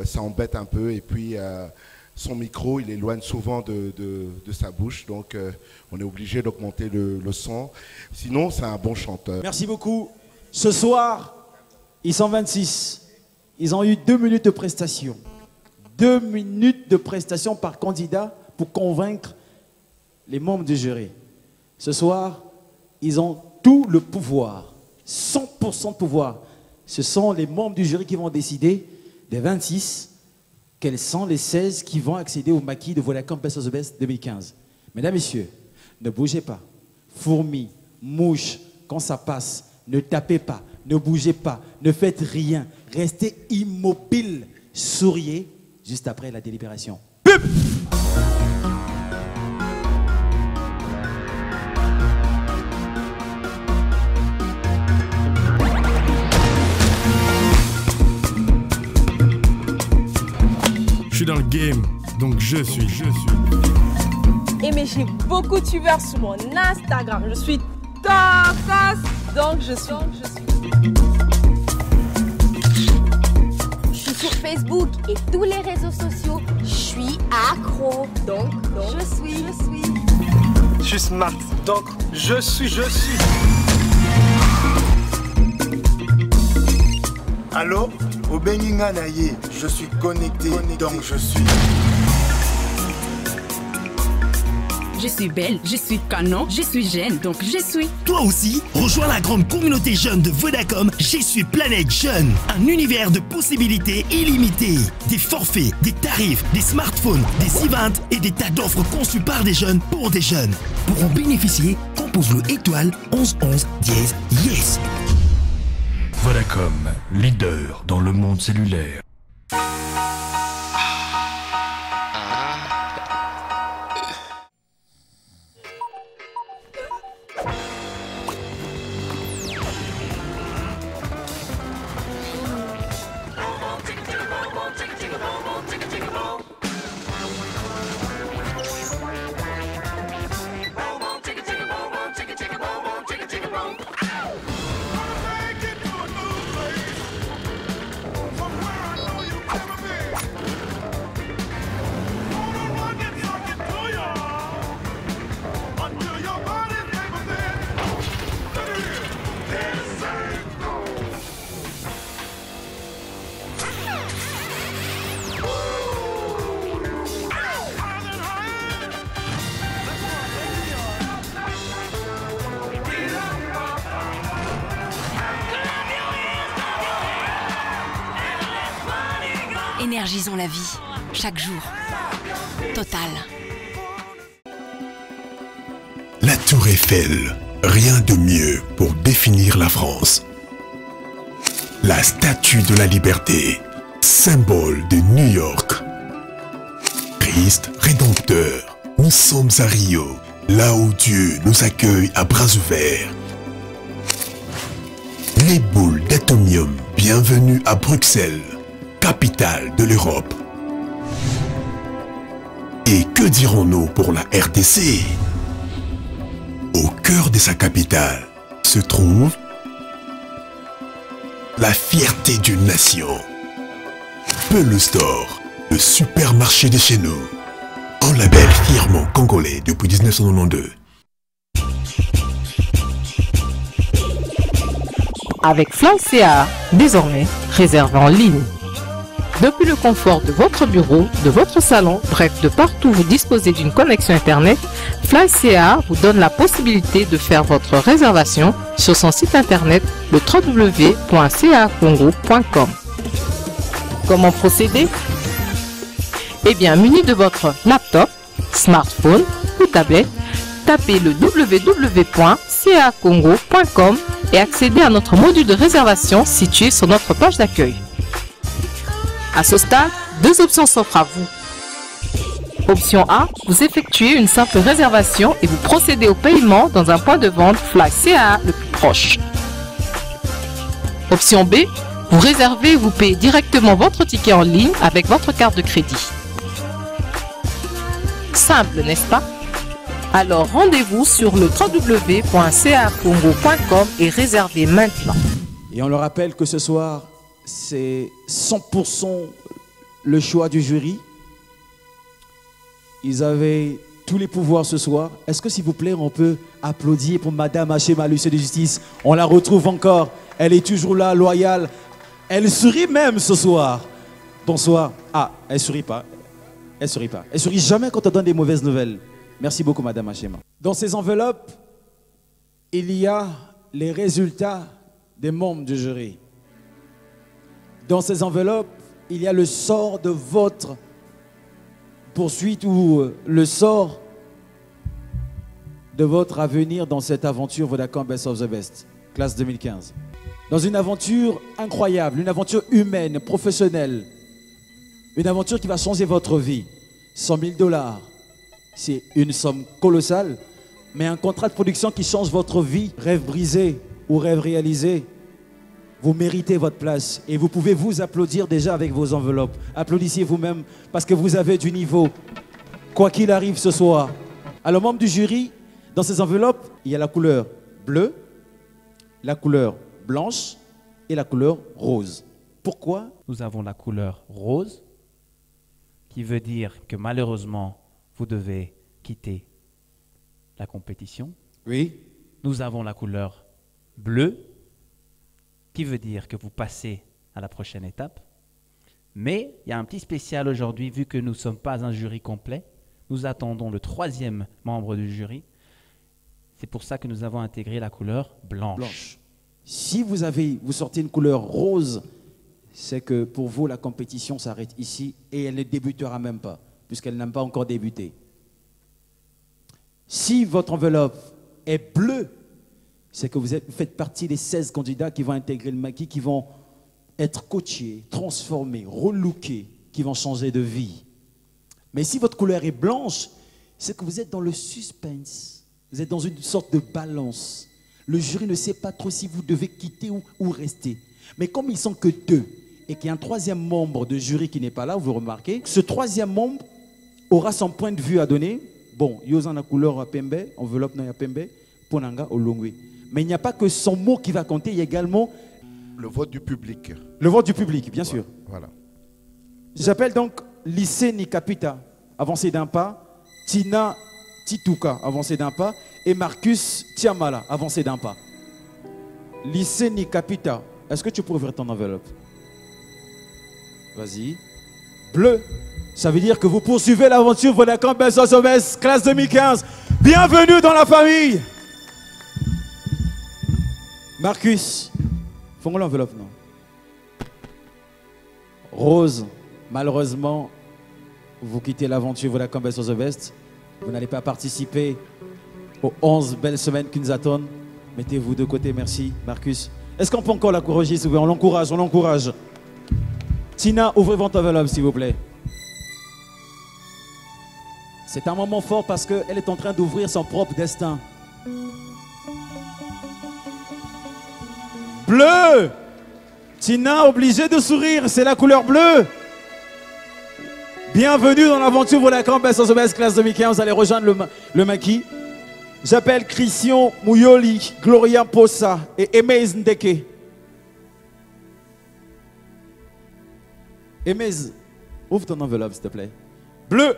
[SPEAKER 15] ça embête un peu. Et puis... son micro, il éloigne souvent de sa bouche, donc on est obligé d'augmenter le son. Sinon, c'est un bon chanteur.
[SPEAKER 2] Merci beaucoup. Ce soir, ils sont 26. Ils ont eu 2 minutes de prestation. 2 minutes de prestation par candidat pour convaincre les membres du jury. Ce soir, ils ont tout le pouvoir. 100% de pouvoir. Ce sont les membres du jury qui vont décider des 26 quels sont les 16 qui vont accéder au maquis de Vodacom Best of the Best 2015. Mesdames, Messieurs, ne bougez pas. Fourmis, mouches, quand ça passe, ne tapez pas, ne bougez pas, ne faites rien. Restez immobile, souriez juste après la délibération. Bip!
[SPEAKER 5] Game, donc je suis.
[SPEAKER 9] Et mais j'ai beaucoup de suiveurs sur mon Instagram. Je suis Tocos, donc je suis.
[SPEAKER 7] Je suis sur Facebook et tous les réseaux sociaux. Je suis accro, donc je suis.
[SPEAKER 22] Je suis smart, donc je suis.
[SPEAKER 14] Allô? Au Beninganaye, je suis connecté, donc je suis.
[SPEAKER 23] Je suis belle, je suis canon, je suis jeune, donc je suis.
[SPEAKER 8] Toi aussi, rejoins la grande communauté jeune de Vodacom, Je suis Planète Jeune. Un univers de possibilités illimitées. Des forfaits, des tarifs, des smartphones, des events et des tas d'offres conçues par des jeunes pour des jeunes. Pour en bénéficier, compose le étoile 11 11 dièse yes.
[SPEAKER 25] Vodacom, leader dans le monde cellulaire.
[SPEAKER 10] Énergisons la vie, chaque jour. Total.
[SPEAKER 27] La Tour Eiffel, rien de mieux pour définir la France. La Statue de la Liberté, symbole de New York. Christ Rédempteur, nous sommes à Rio, là où Dieu nous accueille à bras ouverts. Les boules d'atomium, bienvenue à Bruxelles, capitale de l'Europe. Et que dirons-nous pour la RDC? Au cœur de sa capitale se trouve la fierté d'une nation. Peul Store, le supermarché de chez nous. Un label fièrement congolais depuis 1992.
[SPEAKER 11] Avec FlyCA, désormais réservé en ligne. Depuis le confort de votre bureau, de votre salon, bref, de partout où vous disposez d'une connexion Internet, FlyCA vous donne la possibilité de faire votre réservation sur son site internet le www.cacongo.com. Comment procéder? Eh bien, muni de votre laptop, smartphone ou tablette, tapez le www.cacongo.com et accédez à notre module de réservation situé sur notre page d'accueil. À ce stade, deux options s'offrent à vous. Option A, vous effectuez une simple réservation et vous procédez au paiement dans un point de vente FlyCA le plus proche. Option B, vous réservez et vous payez directement votre ticket en ligne avec votre carte de crédit. Simple, n'est-ce pas? Alors rendez-vous sur le www.cacongo.com et réservez maintenant.
[SPEAKER 2] Et on le rappelle que ce soir, c'est 100% le choix du jury. Ils avaient tous les pouvoirs ce soir. Est-ce que, s'il vous plaît, on peut applaudir pour Madame Achema, l'huissier de justice? On la retrouve encore. Elle est toujours là, loyale. Elle sourit même ce soir. Bonsoir. Ah, elle sourit pas. Elle sourit pas. Elle sourit jamais quand on donne des mauvaises nouvelles. Merci beaucoup, Madame Achema. Dans ces enveloppes, il y a les résultats des membres du jury. Dans ces enveloppes, il y a le sort de votre poursuite ou le sort de votre avenir dans cette aventure Vodacom Best of the Best, classe 2015. Dans une aventure incroyable, une aventure humaine, professionnelle, une aventure qui va changer votre vie. 100 000 $, c'est une somme colossale, mais un contrat de production qui change votre vie. Rêve brisé ou rêve réalisé, Vous méritez votre place et vous pouvez vous applaudir déjà avec vos enveloppes. Applaudissez vous-même parce que vous avez du niveau. Quoi qu'il arrive ce soir. Alors, membre du jury, dans ces enveloppes, il y a la couleur bleue, la couleur blanche et la couleur rose. Pourquoi?
[SPEAKER 21] Nous avons la couleur rose, qui veut dire que malheureusement, vous devez quitter la compétition.
[SPEAKER 2] Oui.
[SPEAKER 21] Nous avons la couleur bleue, qui veut dire que vous passez à la prochaine étape. Mais il y a un petit spécial aujourd'hui, vu que nous ne sommes pas un jury complet. Nous attendons le 3e membre du jury. C'est pour ça que nous avons intégré la couleur blanche.
[SPEAKER 2] Si vous sortez une couleur rose, c'est que pour vous, la compétition s'arrête ici et elle ne débutera même pas, puisqu'elle n'a pas encore débuté. Si votre enveloppe est bleue, c'est que vous faites partie des 16 candidats qui vont intégrer le maquis, qui vont être coachés, transformés, relookés, qui vont changer de vie. Mais si votre couleur est blanche, c'est que vous êtes dans le suspense. Vous êtes dans une sorte de balance. Le jury ne sait pas trop si vous devez quitter ou rester. Mais comme ils sont que 2 et qu'il y a un 3e membre de jury qui n'est pas là, vous remarquez, ce 3e membre aura son point de vue à donner. Bon, yosan la couleur à pembe, enveloppe na ya pembe, ponanga au longwe. Mais il n'y a pas que son mot qui va compter, il y a également
[SPEAKER 15] le vote du public.
[SPEAKER 2] Le vote du public, bien sûr.
[SPEAKER 15] Voilà.
[SPEAKER 2] J'appelle donc Lycée Nikapita, avancé d'un pas, Tina Tituka, avancé d'un pas, et Marcus Tiamala, avancé d'un pas. Lycée Nikapita, est-ce que tu peux ouvrir ton enveloppe? Vas-y. Bleu, ça veut dire que vous poursuivez l'aventure Vodacom Best classe 2015. Bienvenue dans la famille. Marcus, fais-moi l'enveloppe, non? Rose, malheureusement, vous quittez l'aventure Vodacom Best. Vous n'allez pas participer aux 11 belles semaines qui nous attendent. Mettez-vous de côté, merci. Marcus, est-ce qu'on peut encore la corriger, s'il vous plaît? On l'encourage. Tina, ouvrez votre enveloppe, s'il vous plaît. C'est un moment fort parce qu'elle est en train d'ouvrir son propre destin. Bleu. Tina, obligée de sourire, c'est la couleur bleue. Bienvenue dans l'aventure Vodacom Best classe 2015. Vous allez rejoindre le maquis. J'appelle Christian Mouyoli, Gloria Possa et Emez Ndeke. Emez, ouvre ton enveloppe, s'il te plaît. Bleu.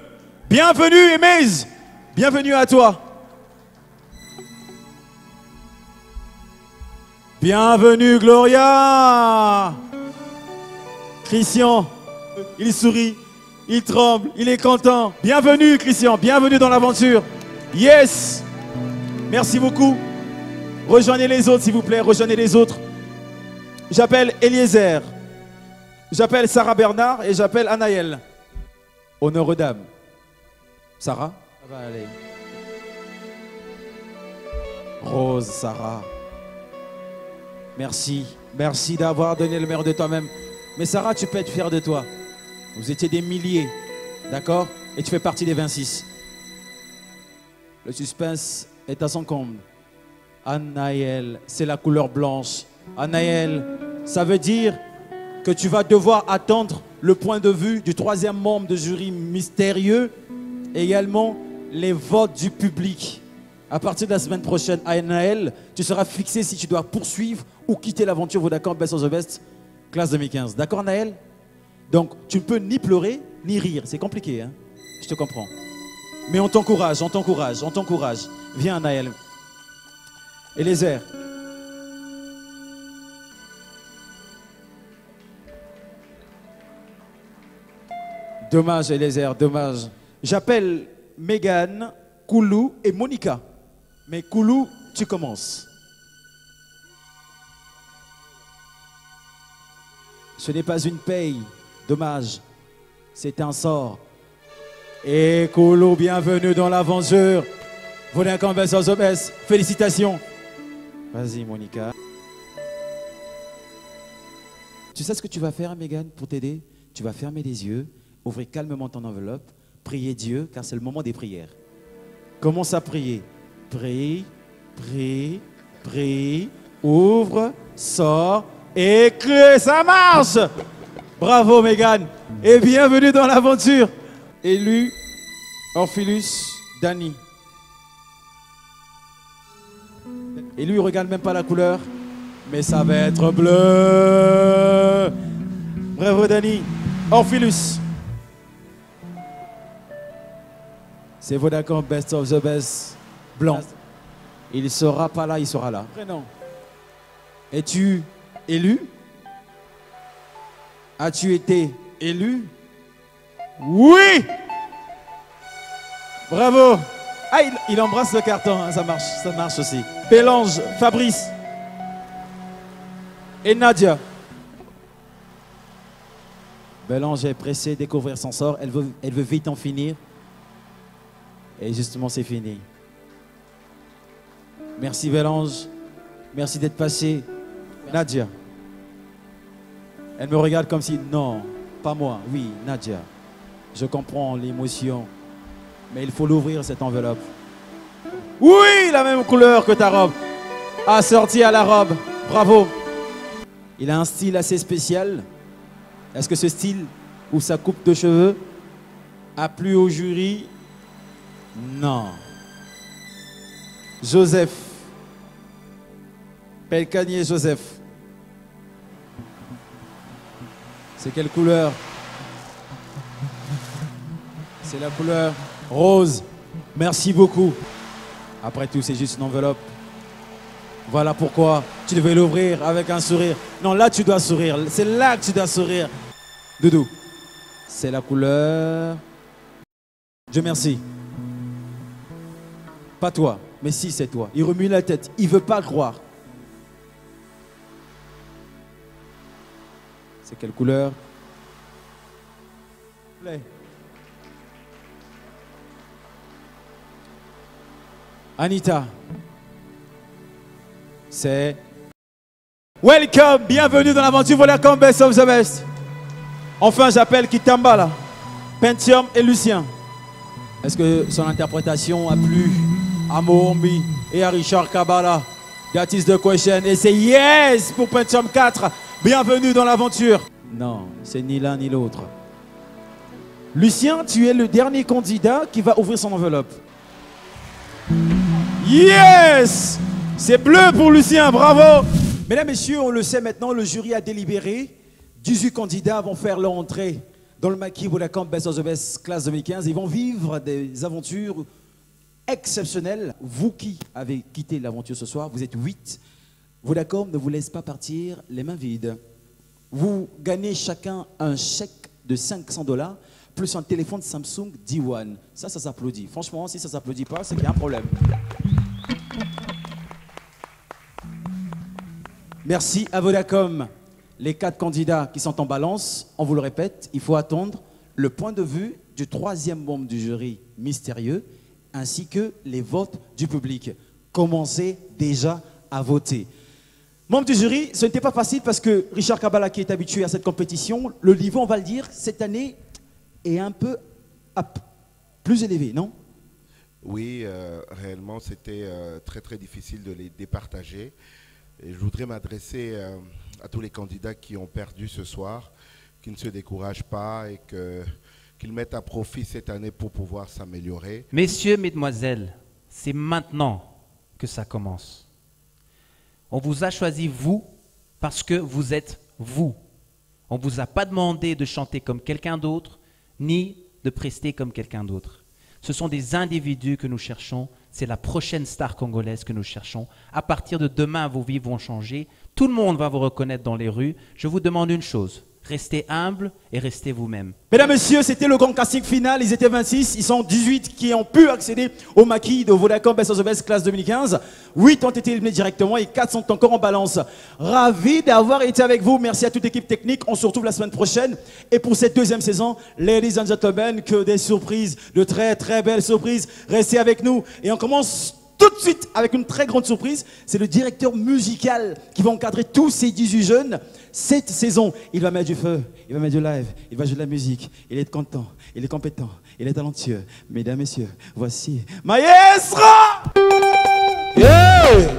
[SPEAKER 2] Bienvenue, Emez. Bienvenue à toi. Bienvenue, Gloria. Christian, il sourit, il tremble, il est content. Bienvenue, Christian, bienvenue dans l'aventure. Yes. Merci beaucoup. Rejoignez les autres, s'il vous plaît, rejoignez les autres. J'appelle Eliezer. J'appelle Sarah Bernard et j'appelle Anaël. Honneur aux dames. Sarah, ça va aller. Rose, Sarah. Merci. Merci d'avoir donné le meilleur de toi-même. Mais Sarah, tu peux être fière de toi. Vous étiez des milliers, d'accord? Et tu fais partie des 26. Le suspense est à son comble. Anaël, c'est la couleur blanche. Anaël, ça veut dire que tu vas devoir attendre le point de vue du 3e membre de jury mystérieux et également les votes du public. À partir de la semaine prochaine, à Anaël, tu seras fixé si tu dois poursuivre ou quitter l'aventure Vodacom Best classe 2015. D'accord, Anaël? Donc, tu ne peux ni pleurer, ni rire. C'est compliqué, hein? Je te comprends. Mais on t'encourage. Viens, Anaël. Eliezer. Dommage, Eliezer, dommage. J'appelle Mégane, Koulou et Monica. Mais Koulou, tu commences. Ce n'est pas une paye, dommage. C'est un sort. Et Koulou, bienvenue dans l'aventure. Vodacom Best. Félicitations. Vas-y, Monica. Tu sais ce que tu vas faire, Mégane, pour t'aider? Tu vas fermer les yeux, ouvrir calmement ton enveloppe, prier Dieu, car c'est le moment des prières. Commence à prier. Prie, ouvre, sors, Et que ça marche. Bravo Mégane. Et bienvenue dans l'aventure. Élu Orphilus Dani. Et lui, il regarde même pas la couleur, mais ça va être bleu. Bravo Dani. Orphilus. C'est Vodacom Best of the Best blanc. Il ne sera pas là, il sera là. Prénom. Es-tu élu? As-tu été élu? Oui. Bravo. Ah, il embrasse le carton, hein, ça marche aussi. Bélange, Fabrice et Nadia. Bélange est pressée de découvrir son sort, elle veut vite en finir. Et justement, c'est fini. Merci Bélange, merci d'être passé. Nadia. Elle me regarde comme si, non, pas moi, oui, Nadia. Je comprends l'émotion. Mais il faut l'ouvrir cette enveloppe. Oui, la même couleur que ta robe. Assortie à la robe. Bravo. Il a un style assez spécial. Est-ce que ce style ou sa coupe de cheveux a plu au jury? Non. Joseph. Pelcanier Joseph. C'est quelle couleur? C'est la couleur rose. Merci beaucoup. Après tout, c'est juste une enveloppe. Voilà pourquoi tu devais l'ouvrir avec un sourire. Non, là, tu dois sourire. C'est là que tu dois sourire. Doudou, c'est la couleur... Dieu merci. Pas toi, mais si, c'est toi. Il remue la tête. Il ne veut pas croire. C'est quelle couleur? Anita, c'est welcome, bienvenue dans l'aventure Vodacom Best of the Best. Enfin, j'appelle Kitambala, Pentium et Lucien. Est-ce que son interprétation a plu à Mohombi et à Richard Kabala? That is the question. Et c'est yes pour Pentium 4. Bienvenue dans l'aventure. Non, c'est ni l'un ni l'autre. Lucien, tu es le dernier candidat qui va ouvrir son enveloppe. Yes! C'est bleu pour Lucien, bravo! Mesdames, Messieurs, on le sait maintenant, le jury a délibéré. 18 candidats vont faire leur entrée dans le maquis Vodacom Best of the Best classe 2015. Ils vont vivre des aventures exceptionnelles. Vous qui avez quitté l'aventure ce soir, vous êtes 8. Vodacom ne vous laisse pas partir les mains vides. Vous gagnez chacun un chèque de $500 plus un téléphone Samsung D1. Ça s'applaudit. Franchement, si ça ne s'applaudit pas, c'est qu'il y a un problème. Merci à Vodacom. Les 4 candidats qui sont en balance, on vous le répète, il faut attendre le point de vue du 3e membre du jury mystérieux ainsi que les votes du public. Commencez déjà à voter. Membres du jury, ce n'était pas facile parce que Richard Kabala, qui est habitué à cette compétition, le niveau, on va le dire, cette année est un peu plus élevé, non?
[SPEAKER 15] Oui, réellement, c'était très très difficile de les départager. Et je voudrais m'adresser à tous les candidats qui ont perdu ce soir, qui ne se découragent pas et qu'ils mettent à profit cette année pour pouvoir s'améliorer.
[SPEAKER 21] Messieurs, mesdemoiselles, c'est maintenant que ça commence. On vous a choisi vous parce que vous êtes vous. On ne vous a pas demandé de chanter comme quelqu'un d'autre, ni de prester comme quelqu'un d'autre. Ce sont des individus que nous cherchons. C'est la prochaine star congolaise que nous cherchons. À partir de demain, vos vies vont changer. Tout le monde va vous reconnaître dans les rues. Je vous demande une chose. Restez humble et restez vous-même.
[SPEAKER 2] Mesdames, Messieurs, c'était le grand casting final. Ils étaient 26. Ils sont 18 qui ont pu accéder au maquis de Vodacom Best of the Best classe 2015. 8 ont été éliminés directement et 4 sont encore en balance. Ravi d'avoir été avec vous. Merci à toute l'équipe technique. On se retrouve la semaine prochaine. Et pour cette 2e saison, ladies and gentlemen, que des surprises, de très très belles surprises. Restez avec nous. Et on commence tout de suite avec une très grande surprise. C'est le directeur musical qui va encadrer tous ces 18 jeunes. Cette saison, il va mettre du feu, il va mettre du live, il va jouer de la musique. Il est content, il est compétent, il est talentueux. Mesdames, Messieurs, voici Maestro! Yeah!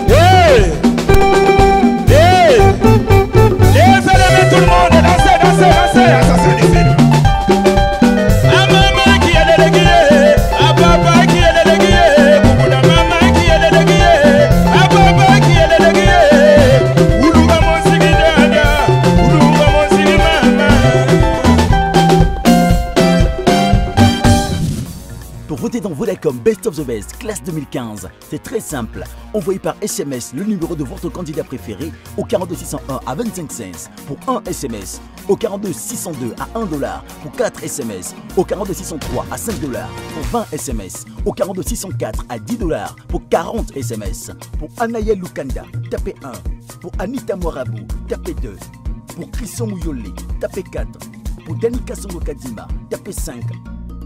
[SPEAKER 2] Yeah!
[SPEAKER 3] Votez dans Vodacom Best of the Best classe 2015. C'est très simple. Envoyez par SMS le numéro de votre candidat préféré au 42 601 à 25 cents pour 1 SMS, au 42 602 à $1 pour 4 SMS, au 42 603 à $5 pour 20 SMS, au 42 604 à $10 pour 40 SMS. Pour Anaïa Lukanda, tapez 1. Pour Anita Moirabou, tapez 2. Pour Christian Mouyole, tapez 4. Pour Danica Songo Kadima, tapez 5.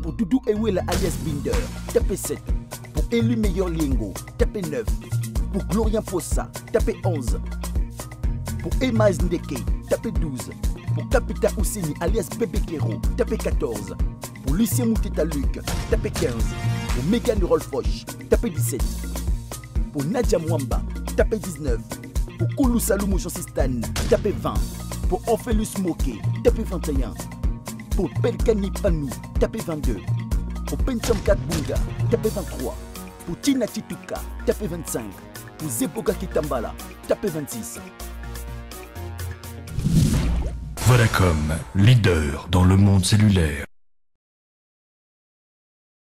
[SPEAKER 3] Pour Doudou Ewela alias Binder, tapez 7. Pour Élu Meilleur Liengo, tapez 9. Pour Glorien Fossa, tapez 11. Pour Emma Ndeke, tapez 12. Pour Capita Ousseni alias Bébé Kero, tapez 14. Pour Lucien Mouteta Luc, tapez 15. Pour Megan Rolfoch, tapez 17. Pour Nadia Mwamba, tapez 19. Pour Koulou Salomou Jansistan, tapez 20. Pour Ophelus Moke, tapez 21. Pour Pelkani Panou, tapez 22. Pour Penchamkat Bunga, tapez 23. Pour Tina Tituka, tapez 25. Pour Zepoka Kitambala, tapez 26.
[SPEAKER 25] Vodacom, leader dans le monde cellulaire.